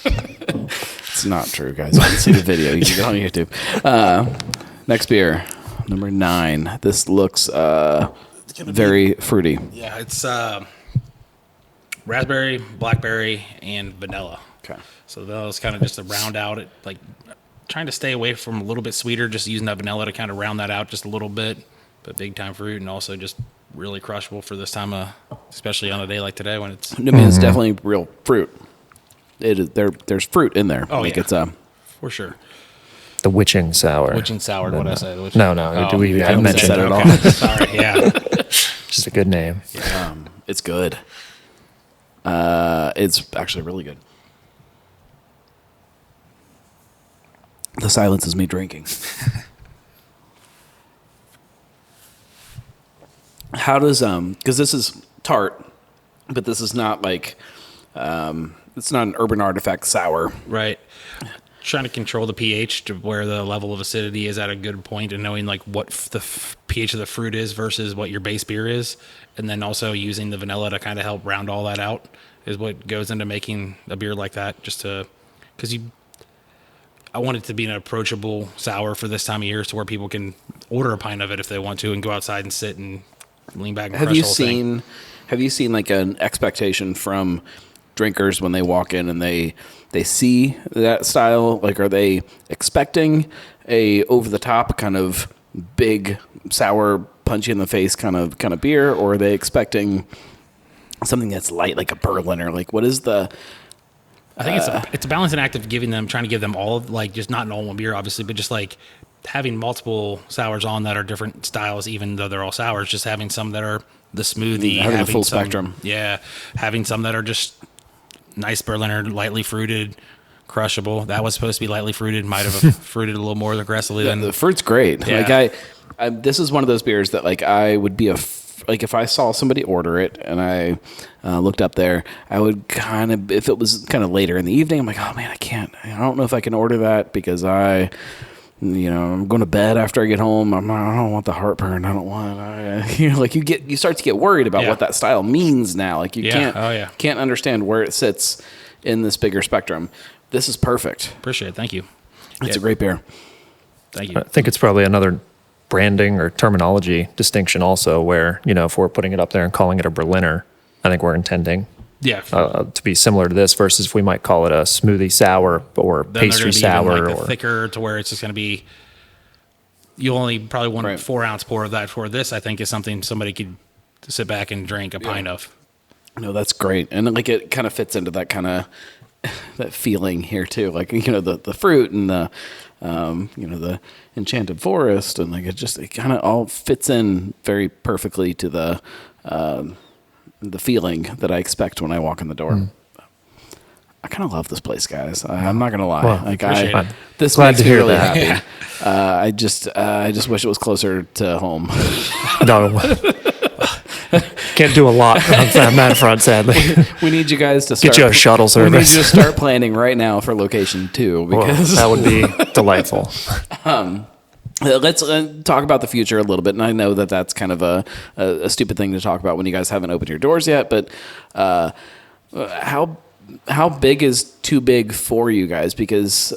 It's not true, guys. You can see the video. You can go on YouTube. Next beer, number 9. This looks very fruity. Yeah, it's raspberry, blackberry, and vanilla. Okay. So that was kind of just to round out it, like trying to stay away from a little bit sweeter, just using that vanilla to kind of round that out just a little bit. But big time fruit, and also just really crushable for this time of, especially on a day like today when it's. I mean, it's definitely real fruit. It is, there's fruit in there. Oh, like yeah. it's For sure. The witching sour. Witching sour, what I say? No, we haven't mentioned said it it at all. all. Sorry, yeah. Just a good name. it's good. It's actually really good. The silence is me drinking. How does because this is tart, but this is not like it's not an Urban Artifact sour. Right. Trying to control the pH to where the level of acidity is at a good point, and knowing like what the pH of the fruit is versus what your base beer is, and then also using the vanilla to kind of help round all that out is what goes into making a beer like that. Just to, because I want it to be an approachable sour for this time of year, so where people can order a pint of it if they want to, and go outside and sit and lean back and crush the whole thing. Have you seen like an expectation from drinkers when they walk in and they see that style? Like, are they expecting a over the top kind of big sour, punchy in the face kind of beer, or are they expecting something that's light, like a Berliner? Like, what is the? I think it's a balancing act of trying to give them all of, like, just not in all one beer, obviously, but just like having multiple sours on that are different styles, even though they're all sours. Just having some that are the smoothie, Having the full some, spectrum. Yeah, having some that are just nice Berliner, lightly fruited, crushable. That was supposed to be lightly fruited. Might have fruited a little more aggressively than The fruit's great. Yeah. Like I this is one of those beers that like I would be like if I saw somebody order it and I looked up there, I would kind of, if it was kind of later in the evening, I'm like, oh man, I don't know if I can order that because I'm going to bed after I get home. I don't want the heartburn. I don't want, you start to get worried about what that style means now. Like you can't understand where it sits in this bigger spectrum. This is perfect. Appreciate it. Thank you. It's a great beer. Thank you. I think it's probably another branding or terminology distinction also where, if we're putting it up there and calling it a Berliner, I think we're intending Yeah. to be similar to this versus if we might call it a smoothie sour or Then pastry they're gonna be sour even, like, or thicker to where it's just going to be. You only probably want Right. 4 ounce pour of that. For this, I think is something somebody could sit back and drink a pint of. No, that's great. And like it kind of fits into that kind of that feeling here too. Like, the fruit and the the enchanted forest, and like it kind of all fits in very perfectly to the feeling that I expect when I walk in the door. I kind of love this place, guys. I'm not gonna lie. Well, appreciate it. This Glad makes to me hear really that. happy. I just wish it was closer to home. no. Can't do a lot on that front, sadly. We need you guys to start, Get you a shuttle We need service. you to start planning right now for location 2 because That would be delightful. let's talk about the future a little bit. And I know that that's kind of a stupid thing to talk about when you guys haven't opened your doors yet. But how big is too big for you guys? Because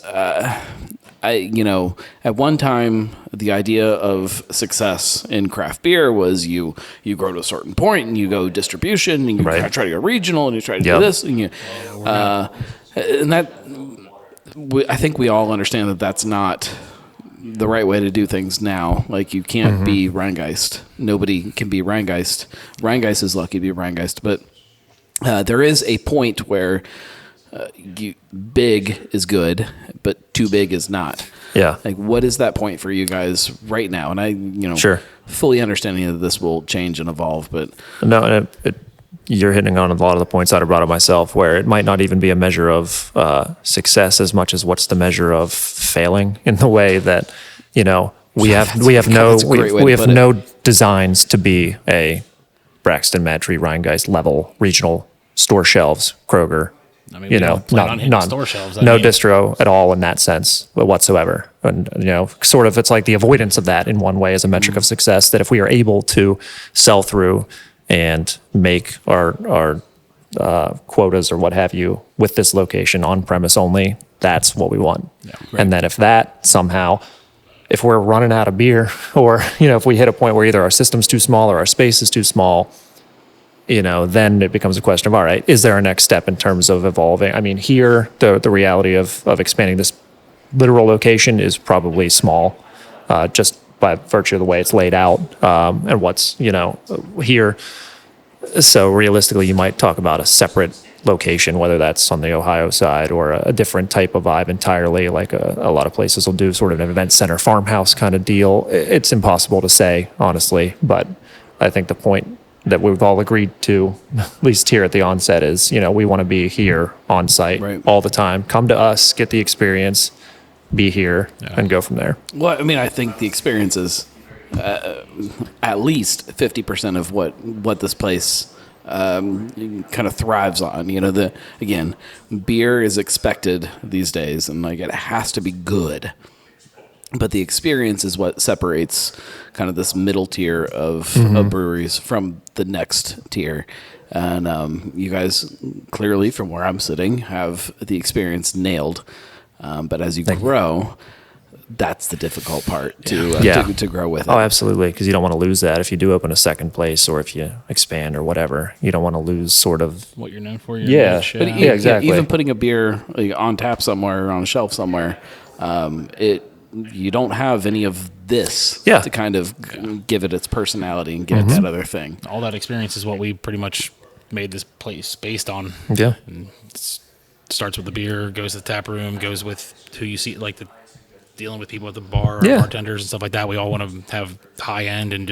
at one time, the idea of success in craft beer was you grow to a certain point and you go distribution and you Right. try to go regional and you try to do Yep. this and and that I think we all understand that that's not the right way to do things now. Like you can't be Rheingeist. Nobody can be Rheingeist. Rheingeist is lucky to be Rheingeist, but there is a point where big is good, but too big is not. Yeah. Like, what is that point for you guys right now? And I, Sure. fully understanding that this will change and evolve, but No, and you're hitting on a lot of the points that I brought up myself, where it might not even be a measure of success as much as what's the measure of failing in the way that we have that's a great way to put it. no designs to be a Braxton Mad Tree Rheingeist level regional store shelves Kroger I mean, we don't plan on hitting store shelves. No distro at all in that sense whatsoever. And, sort of it's like the avoidance of that in one way is a metric of success, that if we are able to sell through and make our quotas or what have you with this location on premise only, that's what we want. Yeah, And then if that somehow, if we're running out of beer or, if we hit a point where either our system's too small or our space is too small, then it becomes a question of, all right, is there a next step in terms of evolving? I mean, here, the reality of expanding this literal location is probably small, just by virtue of the way it's laid out, and what's, here. So realistically, you might talk about a separate location, whether that's on the Ohio side or a different type of vibe entirely, like a lot of places will do sort of an event center farmhouse kind of deal. It's impossible to say, honestly, but I think the point that we've all agreed to, at least here at the onset, is, we want to be here on site all the time. Come to us, get the experience, be here, and go from there. Well, I mean, I think the experience is at least 50% of what this place kind of thrives on. Again, beer is expected these days, and like it has to be good. But the experience is what separates kind of this middle tier of breweries from the next tier. And you guys clearly, from where I'm sitting, have the experience nailed. But as you grow, that's the difficult part to grow with it. Oh, absolutely, because you don't want to lose that if you do open a second place or if you expand or whatever. You don't want to lose sort of what you're known for. Exactly. Even putting a beer on tap somewhere or on a shelf somewhere, you don't have any of this to kind of give it its personality and give it that other thing. All that experience is what we pretty much made this place based on. Yeah. And starts with the beer, goes to the tap room, goes with who you see, like dealing with people at the bar, or bartenders and stuff like that. We all want to have high end and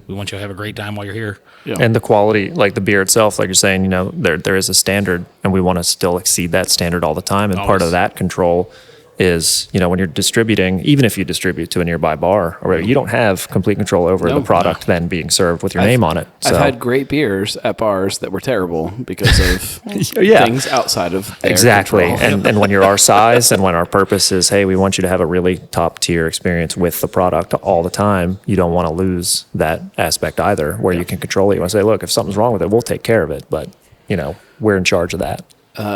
we want you to have a great time while you're here. Yeah. And the quality, like the beer itself, like you're saying, there is a standard, and we want to still exceed that standard all the time. And part of that control is, when you're distributing, even if you distribute to a nearby bar, or you don't have complete control over the product then being served with your name on it. So. I've had great beers at bars that were terrible because of things outside of their control. And when you're our size and when our purpose is, hey, we want you to have a really top tier experience with the product all the time, you don't want to lose that aspect either, where you can control it. You want to say, look, if something's wrong with it, we'll take care of it, but we're in charge of that.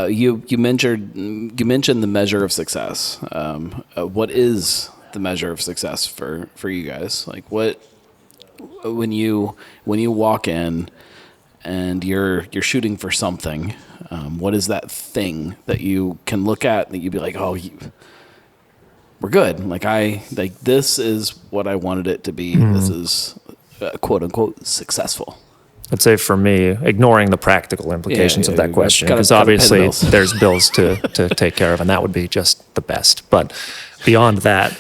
You mentioned the measure of success. What is the measure of success for you guys? Like when you walk in and you're shooting for something, what is that thing that you can look at that you'd be like, oh, we're good. Like this is what I wanted it to be. This is quote unquote successful. I'd say for me, ignoring the practical implications of that question, because obviously there's bills to take care of, and that would be just the best. But beyond that,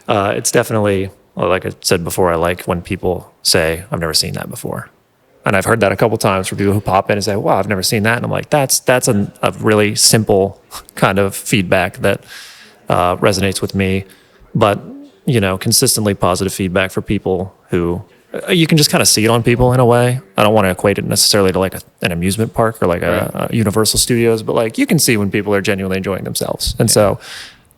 it's definitely, like I said before, I like when people say, I've never seen that before. And I've heard that a couple times from people who pop in and say, wow, I've never seen that. And I'm like, that's a really simple kind of feedback that resonates with me. But, consistently positive feedback for people who you can just kind of see it on people in a way. I don't want to equate it necessarily to like an amusement park or like a Universal Studios, but like you can see when people are genuinely enjoying themselves. And so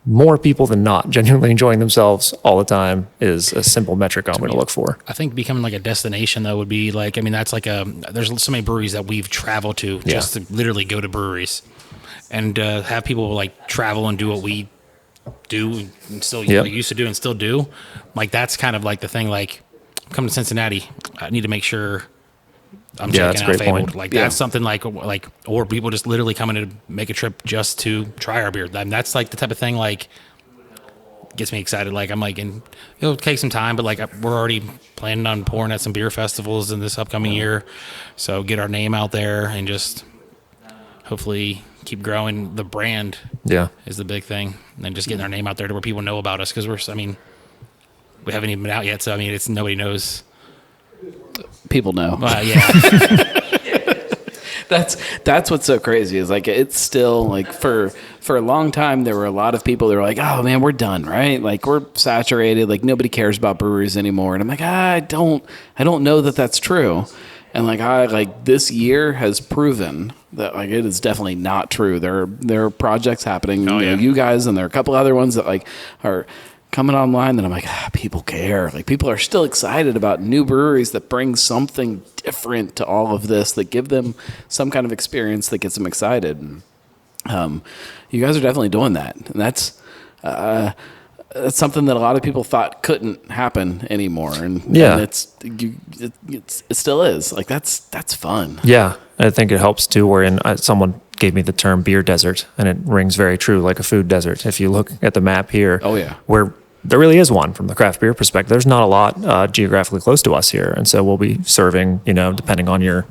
more people than not genuinely enjoying themselves all the time is a simple metric I'm going to look for. I think becoming like a destination though would be like, that's like there's so many breweries that we've traveled to just to literally go to breweries and have people like travel and do what we do and still used to do and still do. Like that's kind of like the thing, like, come to Cincinnati, I need to make sure I'm checking out Fabled. Like that's something like, or people just literally coming to make a trip just to try our beer. And that's like the type of thing like gets me excited. Like I'm like, and it'll take some time, but like we're already planning on pouring at some beer festivals in this upcoming year. So get our name out there and just hopefully keep growing. The brand is the big thing. And then just getting our name out there to where people know about us. Cause we haven't even been out yet, so it's nobody knows. People know. Yeah. That's what's so crazy is like it's still like for a long time there were a lot of people that were like, oh man, we're done, right? Like we're saturated, like nobody cares about breweries anymore. And I'm like, I don't know that that's true. And like this year has proven that like it is definitely not true. There are projects happening. Yeah. You guys, and there are a couple other ones that like are coming online that I'm like, people care. Like people are still excited about new breweries that bring something different to all of this, that give them some kind of experience that gets them excited. And, you guys are definitely doing that, and that's something that a lot of people thought couldn't happen anymore. And it still is. Like that's fun. Yeah, I think it helps too. Wherein someone gave me the term beer desert, and it rings very true, like a food desert. If you look at the map here, where there really is one from the craft beer perspective, there's not a lot geographically close to us here, and so we'll be serving, depending on your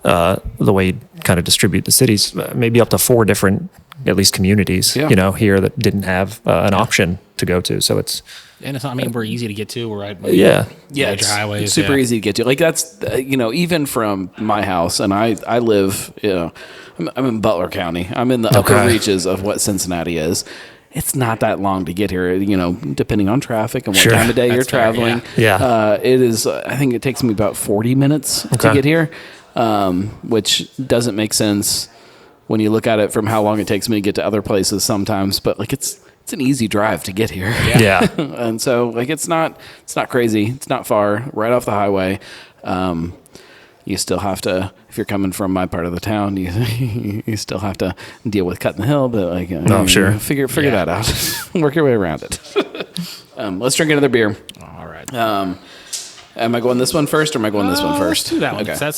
the way you kind of distribute the cities, maybe up to 4 different, at least communities, here that didn't have an option to go to. So it's. And it's not, we're easy to get to. We're right. Major highways. It's super easy to get to. Like that's, even from my house, and I live, I'm in Butler County. I'm in the upper reaches of what Cincinnati is. It's not that long to get here, depending on traffic and what time of day you're traveling. It is, I think it takes me about 40 minutes to get here, which doesn't make sense when you look at it from how long it takes me to get to other places sometimes. But like it's an easy drive to get here. Yeah. And so like it's not crazy. It's not far, right off the highway. You still have to, if you're coming from my part of the town, you still have to deal with cutting the hill, but like, figure that out. Work your way around it. Let's drink another beer. All right. Am I going this one first, or am I going this one first? Let's do that one. Okay.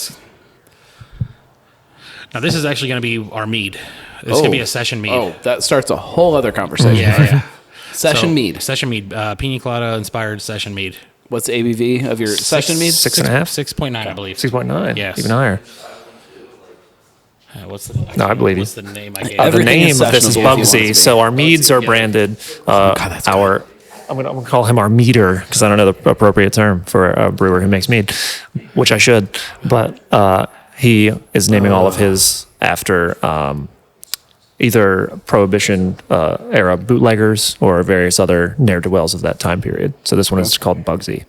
Now this is actually going to be our mead. This is going to be a session mead. Oh, that starts a whole other conversation. Yeah. Session mead. Session mead. Pina colada inspired session mead. What's the ABV of your session mead? 6.5? 6.9, I believe. 6.9. Yes. Even higher. I believe you. What's the name I gave? The name of this is sessionable if you want it Bugsy. to be. So our meads are branded. that's I'm gonna call him our meader, because I don't know the appropriate term for a brewer who makes mead, which I should. But he is naming all of his after either Prohibition era bootleggers or various other ne'er-do-wells of that time period. So this one is called Bugsy.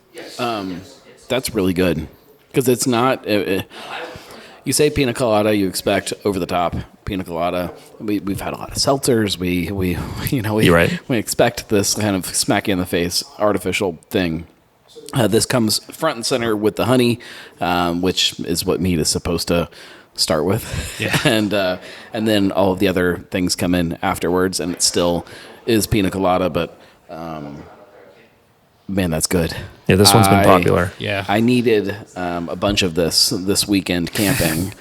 That's really good, because it's not. You say pina colada, you expect over the top pina colada. We've had a lot of seltzers. You're right. We expect this kind of smack you in the face artificial thing. This comes front and center with the honey, which is what mead is supposed to start with. Yeah. And then all of the other things come in afterwards, and it still is pina colada, but man, that's good. Yeah, this one's been popular. Yeah. I needed a bunch of this weekend camping.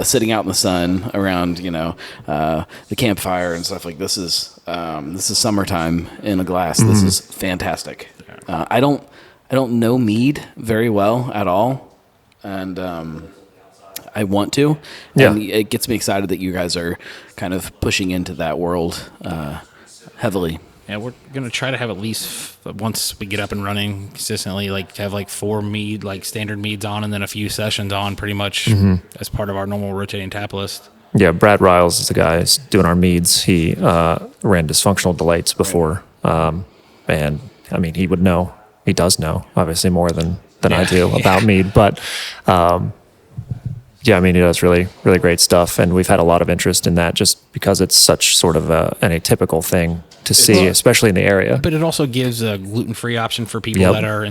Sitting out in the sun around, the campfire and stuff. Like this is summertime in a glass. This is fantastic. I don't know mead very well at all, and I want to. Yeah. And it gets me excited that you guys are kind of pushing into that world heavily. Yeah, we're going to try to have at least, once we get up and running consistently, to have 4 mead, standard meads on, and then a few sessions on pretty much as part of our normal rotating tap list. Yeah, Brad Riles is the guy who's doing our meads. He ran Dysfunctional Delights before. And, he would know. He does know, obviously, more than I do about mead. But, he does really, really great stuff. And we've had a lot of interest in that just because it's such sort of an atypical thing to see, especially in the area. But it also gives a gluten-free option for people that are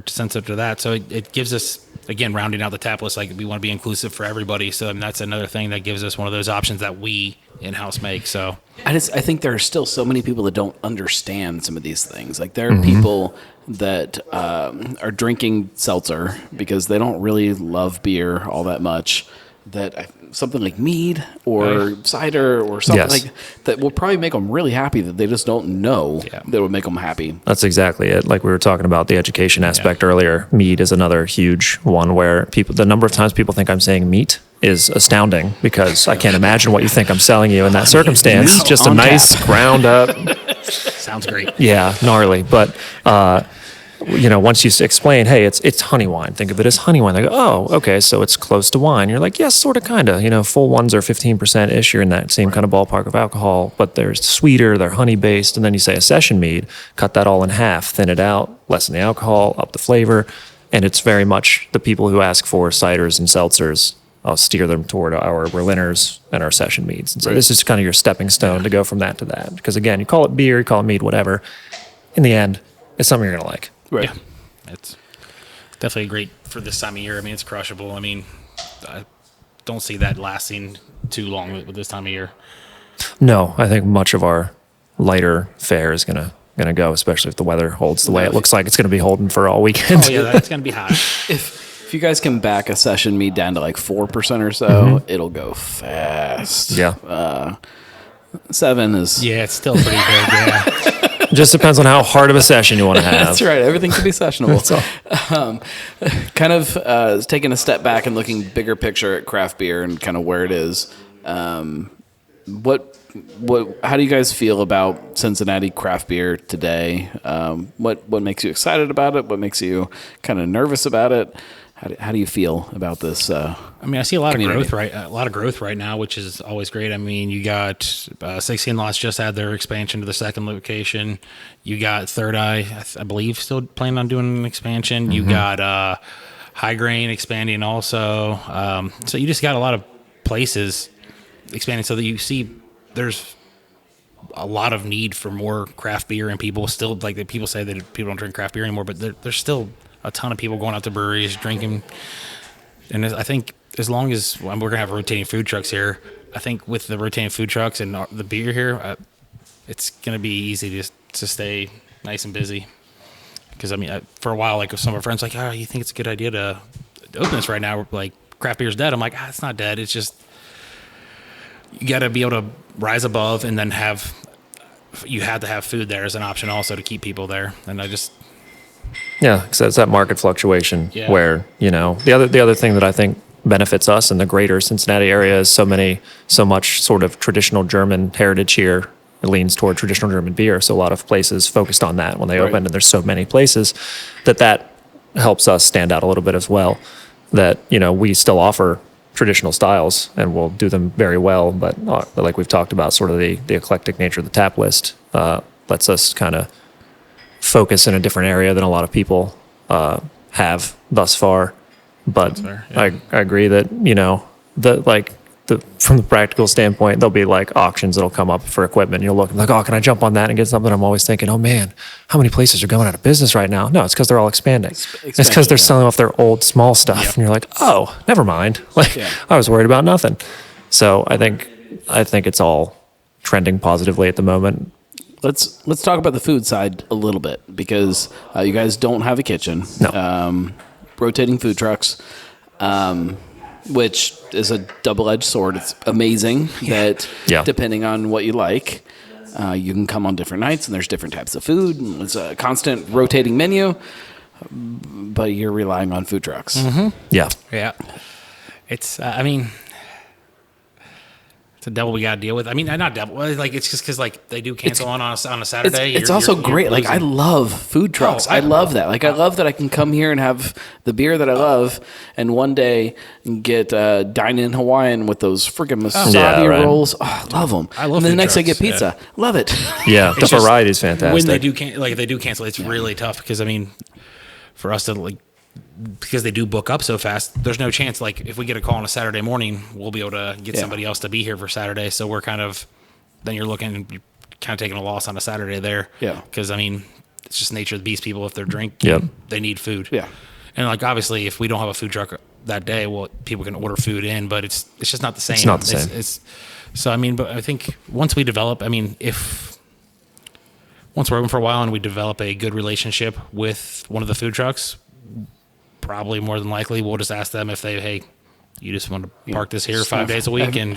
sensitive to that. So it gives us, again, rounding out the tap list, we want to be inclusive for everybody. So that's another thing that gives us one of those options that we in-house make. So I think there are still so many people that don't understand some of these things. Like there are people that are drinking seltzer because they don't really love beer all that much. That something like mead or cider or something like that will probably make them really happy that they just don't know that would make them happy. That's exactly it. Like we were talking about the education aspect earlier. Mead is another huge one where the number of times people think I'm saying meat is astounding, because I can't imagine what you think I'm selling you in that circumstance. Just a nice ground up. sounds great. Yeah, gnarly. But once you explain, hey, it's honey wine. Think of it as honey wine. They go, oh, okay, so it's close to wine. You're like, yes, sort of, kind of. Full ones are 15%-ish. You're in that same kind of ballpark of alcohol, but they're sweeter, they're honey-based. And then you say a session mead, cut that all in half, thin it out, lessen the alcohol, up the flavor. And it's very much the people who ask for ciders and seltzers I'll steer them toward our Berliners and our session meads. And so this is kind of your stepping stone to go from that to that. Because again, you call it beer, you call it mead, whatever. In the end, it's something you're going to like. Right. Yeah. It's definitely great for this time of year. I mean, it's crushable. I mean, I don't see that lasting too long with this time of year. No, I think much of our lighter fare is going to go, especially if the weather holds the way it looks like it's going to be holding for all weekend. Oh, yeah, that's going to be hot. If you guys can back a session mead down to like 4% or so, it'll go fast. Yeah. 7 is... Yeah, it's still pretty big, yeah. Just depends on how hard of a session you want to have. That's right. Everything can be sessionable. That's all. Kind of taking a step back and looking bigger picture at craft beer and kind of where it is. How do you guys feel about Cincinnati craft beer today? What makes you excited about it? What makes you kind of nervous about it? How do you feel about this? I mean, I see a lot community? of growth right now, which is always great. I mean, you got 16 Lots just had their expansion to the second location. You got Third Eye, I believe, still planning on doing an expansion. You got High Grain expanding also. So you just got a lot of places expanding, so that you see there's a lot of need for more craft beer, and people still people say that people don't drink craft beer anymore, but there's still a ton of people going out to breweries drinking. And I think as long as we're gonna have rotating food trucks here, I think with the rotating food trucks and the beer here, it's gonna be easy to stay nice and busy. Because I mean, for a while, like with some of our friends, like, oh, you think it's a good idea to open this right now? Like craft beer's dead. I'm like, it's not dead. It's just you got to be able to rise above, and then you have to have food there as an option also to keep people there. And Yeah, because it's that market fluctuation where, the other thing that I think benefits us in the greater Cincinnati area is so much sort of traditional German heritage here. It leans toward traditional German beer. So a lot of places focused on that when they opened, and there's so many places that helps us stand out a little bit as well. That, we still offer traditional styles and we'll do them very well, but like we've talked about, sort of the eclectic nature of the tap list lets us kind of focus in a different area than a lot of people have thus far. But fair, yeah. I agree that from the practical standpoint, there'll be like auctions that'll come up for equipment. You'll look and like, oh, can I jump on that and get something? I'm always thinking, oh man, how many places are going out of business right now? No, it's because they're all expanding. It's because they're selling off their old small stuff, and you're like, oh, never mind. I was worried about nothing. So I think it's all trending positively at the moment. Let's talk about the food side a little bit, because you guys don't have a kitchen. No. Rotating food trucks. Which is a double-edged sword. It's amazing that depending on what you like, you can come on different nights and there's different types of food. And it's a constant rotating menu, but you're relying on food trucks. Mm-hmm. Yeah. Yeah. It's, I mean, it's a devil we got to deal with. I mean, not devil. Like, it's just because, like, they do cancel on a Saturday. It's also great. Like, I love food trucks. I love that. Like, I love that I can come here and have the beer that I love, and one day get dine-in Hawaiian with those freaking wasabi rolls. Oh, I love them. I love and then the food next I trucks, get pizza. Love it. Yeah, the variety is fantastic. When they do cancel, it's really tough because, I mean, for us to, because they do book up so fast, there's no chance, like, if we get a call on a Saturday morning, we'll be able to get somebody else to be here for Saturday. So we're then you're kind of taking a loss on a Saturday there. Yeah. Because, I mean, it's just nature of the beast. People, if they're drinking, they need food. Yeah. And, like, obviously, if we don't have a food truck that day, well, people can order food in, but it's just not the same. It's not the same. So, I mean, but I think once we develop, I mean, once we're open for a while and we develop a good relationship with one of the food trucks, probably more than likely we'll just ask them if hey, you just want to park this here 5 days a week and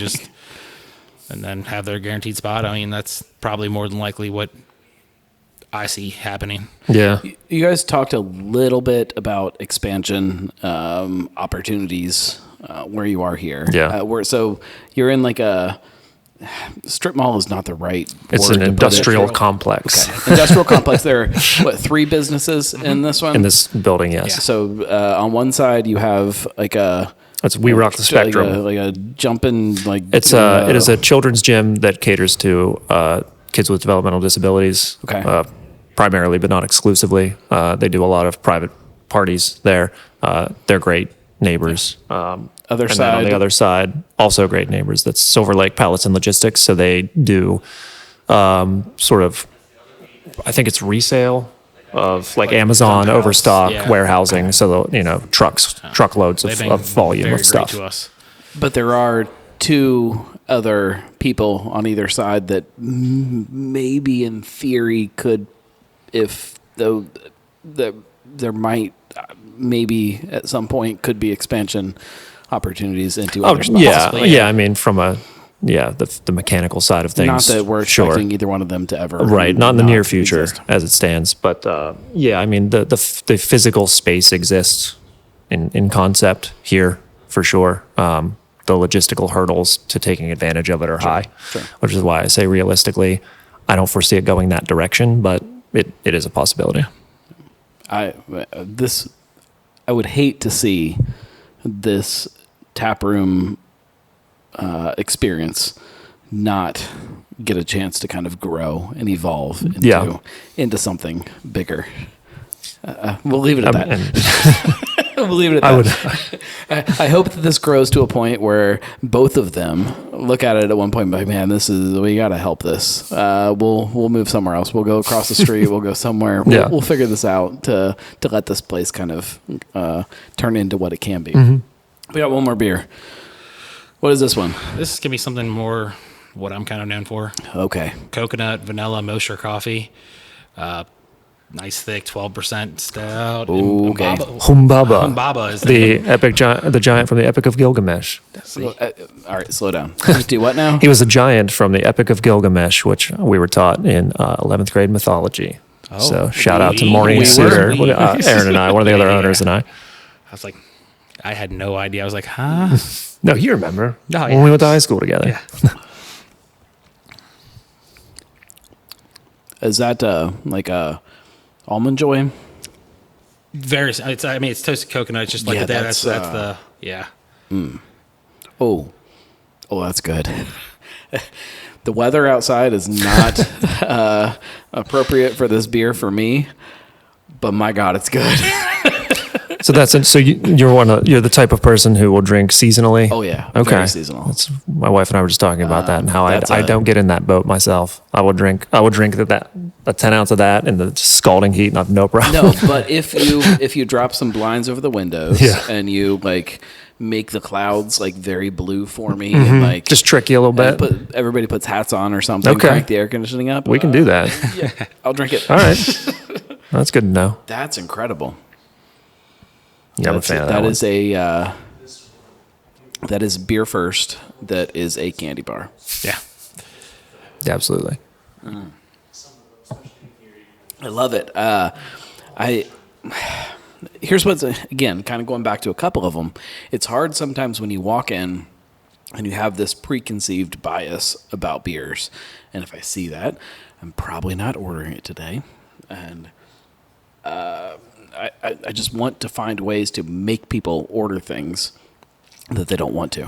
then have their guaranteed spot. I mean, that's probably more than likely what I see happening. Yeah. You guys talked a little bit about expansion opportunities where you are here. Yeah. So you're in like a strip mall is not the right word. It's an industrial complex. Okay. Industrial complex. There are, 3 businesses in this one? In this building, yes. Yeah. So on one side you have like We Rock the Spectrum. Like a jumping it is a children's gym that caters to kids with developmental disabilities. Okay. Primarily, but not exclusively. They do a lot of private parties there. They're great. neighbors. Other And then on side. the other side, also great neighbors. That's Silver Lake Pallets and Logistics. So they do sort of, I think it's resale of like Amazon dump house, overstock yeah. warehousing. So, truckloads They've of, been volume very of stuff. great to us. But there are two other people on either side that maybe in theory could, if though there might maybe at some point could be expansion opportunities into other spots. Yeah. Possibly, Yeah. yeah. I mean, from the mechanical side of things. Not that we're sure. expecting either one of them to ever Right, not in the near future exist. as it stands, but I mean the physical space exists in concept here for sure. The logistical hurdles to taking advantage of it are high, which is why I say realistically, I don't foresee it going that direction, but it is a possibility. I would hate to see this tap room experience not get a chance to kind of grow and evolve into something bigger. We'll leave it at that. We'll leave it at that. I hope that this grows to a point where both of them look at it at one point and be like, man, we got to help this. We'll move somewhere else. We'll go across the street. We'll go somewhere. We'll figure this out to let this place kind of turn into what it can be. Mm-hmm. We got one more beer. What is this one? This is going to be something more what I'm kind of known for. Okay. Coconut, vanilla, Mosher coffee. Nice thick 12% stout. Ooh, okay. Humbaba is the giant from the Epic of Gilgamesh. All right, slow down. Do what now? He was a giant from the Epic of Gilgamesh, which we were taught in 11th grade mythology. So shout out to Maureen Suter, Aaron and I, one of the other owners and I. I was like, I had no idea. I was like, huh? No, you remember. Oh, when we went to high school together. Yeah. Is that like a almond joy? Very. It's toasted coconut. It's just like that's the yeah. Oh, that's good. The weather outside is not appropriate for this beer for me, but my God, it's good. So you're the type of person who will drink seasonally. Oh yeah, okay. Very seasonal. My wife and I were just talking about that and how I don't get in that boat myself. I would drink that a 10 ounce of that in the scalding heat and I have no problem. No, but if you drop some blinds over the windows and you like make the clouds like very blue for me and like just trick you a little bit. Everybody puts hats on or something. Okay. Crank the air conditioning up. We can do that. Yeah, I'll drink it. All right, that's good to know. That's incredible. Yeah, I'm a fan of that. That is beer first. That is a candy bar. Yeah. Absolutely. I love it. Here's what's again kind of going back to a couple of them. It's hard sometimes when you walk in and you have this preconceived bias about beers, and if I see that, I'm probably not ordering it today, and I just want to find ways to make people order things that they don't want to.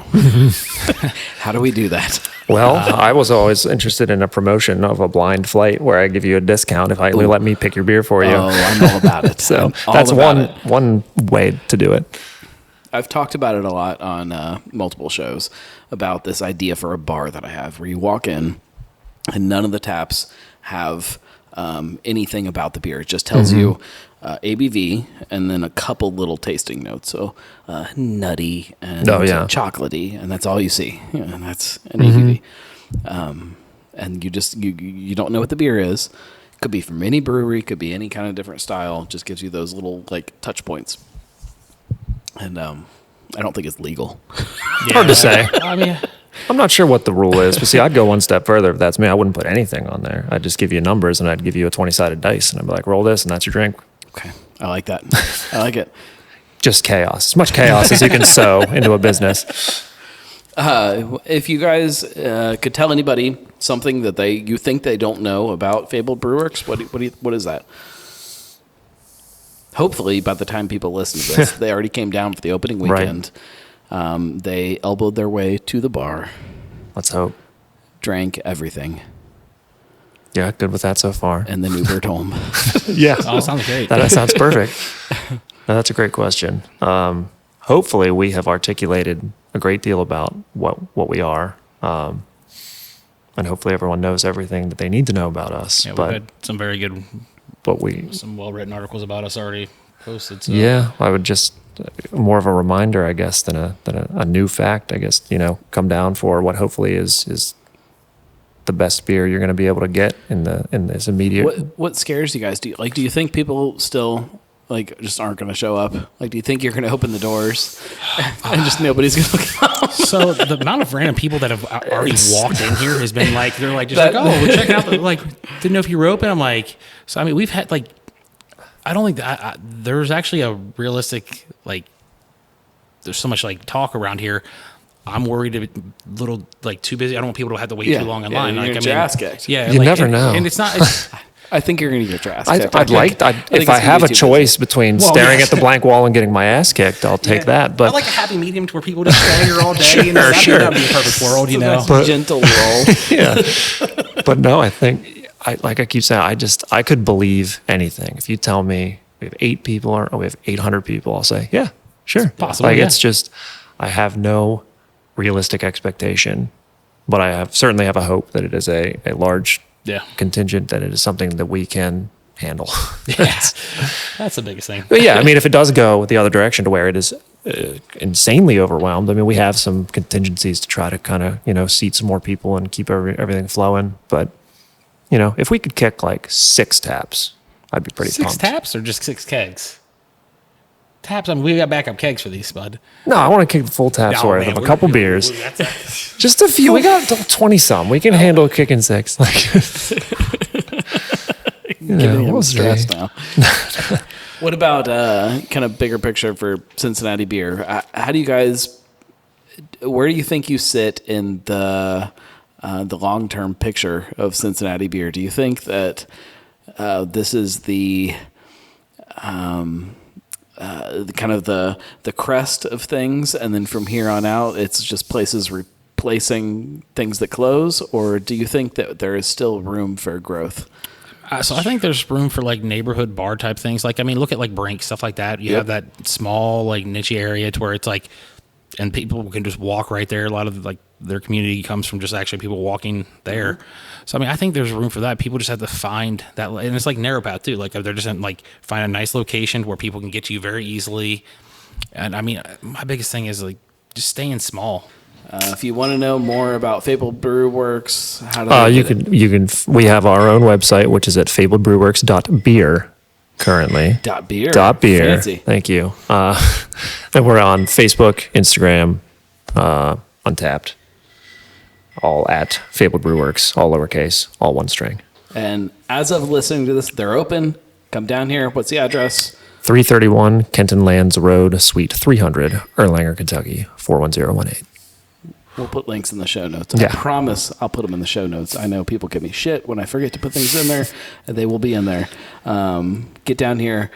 How do we do that? Well, I was always interested in a promotion of a blind flight where I give you a discount if you let me pick your beer for you. Oh, I'm all about it. So that's one way to do it. I've talked about it a lot on multiple shows about this idea for a bar that I have where you walk in and none of the taps have anything about the beer. It just tells you ABV and then a couple little tasting notes. So nutty and chocolatey, and that's all you see. And that's an ABV. And you don't know what the beer is. Could be from any brewery, could be any kind of different style. Just gives you those little like touch points. And I don't think it's legal. Hard to say. I mean, I'm not sure what the rule is, but see, I'd go one step further. If that's me, I wouldn't put anything on there. I'd just give you numbers, and I'd give you a 20-sided dice, and I'd be like, roll this, and that's your drink. Okay, I like that. I like it. Just chaos. As much chaos as you can sow into a business. If you guys could tell anybody something that you think they don't know about Fabled Brew Works, what is that? Hopefully, by the time people listen to this, they already came down for the opening weekend. Right. They elbowed their way to the bar. Let's hope. Drank everything. Yeah, good with that so far. And then Ubered home. Yeah. Oh, sounds great. That sounds perfect. No, that's a great question. hopefully we have articulated a great deal about what we are. And hopefully everyone knows everything that they need to know about us. Yeah, we've had some very good, some well-written articles about us already posted. So. Yeah, I would just more of a reminder, I guess, than a new fact. I guess, come down for what hopefully is the best beer you're going to be able to get in this immediate. What scares you guys? Do you think people still just aren't going to show up? Do you think you're going to open the doors and just nobody's going to come? So the amount of random people that have already walked in here has been we're checking out didn't know if you were open. I'm like, so I mean, we've had I don't think that there's actually a realistic there's so much talk around here. I'm worried a little too busy. I don't want people to have to wait too long in line. You're your ass kicked. Yeah, you never know. And it's not. I think you're going to get your ass kicked. If I have a choice between staring at the blank wall and getting my ass kicked, I'll take that. But I like a happy medium to where people just stay here all day. That'd be a perfect world, gentle roll. Yeah. But no, I think, like I keep saying, I could believe anything. If you tell me we have 8 people or we have 800 people, I'll say, yeah, sure. It's possible. It's just, I have no realistic expectation, but I certainly have a hope that it is a large contingent, that it is something that we can handle. That's the biggest thing. But yeah, I mean, if it does go the other direction to where it is insanely overwhelmed, I mean, we have some contingencies to try to kind of, seat some more people and keep everything flowing. But, if we could kick 6 taps, I'd be pretty pumped. 6 taps or just 6 kegs? Taps, I mean, we got backup kegs for these, bud. No, I want to kick the full taps worth of a couple beers. Just a few. We got 20-some. We can handle kicking 6. Getting stressed now. What about kind of bigger picture for Cincinnati beer? How do you guys? Where do you think you sit in the long-term picture of Cincinnati beer? Do you think that this is the kind of the crest of things, and then from here on out, it's just places replacing things that close? Or do you think that there is still room for growth? So I think there's room for neighborhood bar type things. Look at Brink, stuff like that. You have that small niche area to where it's and people can just walk right there. A lot of their community comes from just actually people walking there. Mm-hmm. So I mean, I think there's room for that. People just have to find that, and it's narrow path too. They're just find a nice location where people can get to you very easily. And I mean, my biggest thing is just staying small. If you want to know more about Fabled Brew Works, how do you can. We have our own website, which is at fabledbrewworks.beer currently. .beer. Fancy. Thank you. And we're on Facebook, Instagram, Untapped, all at Fabled Brew Works, all lowercase, all one string. And as of listening to this, they're open. Come down here. What's the address? 331 Kenton Lands Road, Suite 300, Erlanger, Kentucky, 41018. We'll put links in the show notes. Yeah. I promise I'll put them in the show notes. I know people give me shit when I forget to put things in there, and they will be in there. Get down here,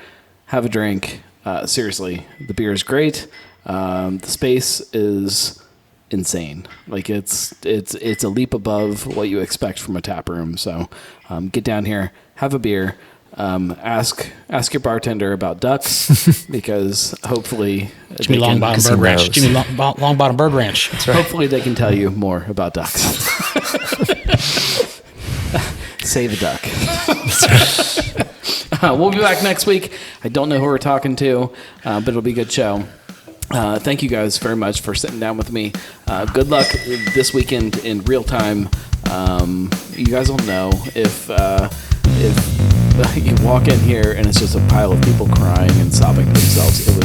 have a drink. Seriously, the beer is great. The space is insane. It's a leap above what you expect from a tap room. So get down here, have a beer. Ask your bartender about ducks, because hopefully Jimmy Longbottom Bird Ranch. Jimmy Longbottom Bird Ranch. That's right. Hopefully they can tell you more about ducks. Save a duck. That's right. We'll be back next week. I don't know who we're talking to, but it'll be a good show. Thank you guys very much for sitting down with me. Good luck this weekend in real time. You guys will know if you walk in here and it's just a pile of people crying and sobbing themselves. It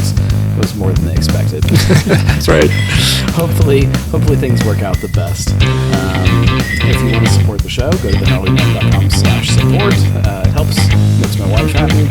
was more than they expected. That's right. Hopefully things work out the best. If you want to support the show, go to theharleyman.com/support. It helps, makes my wife happy.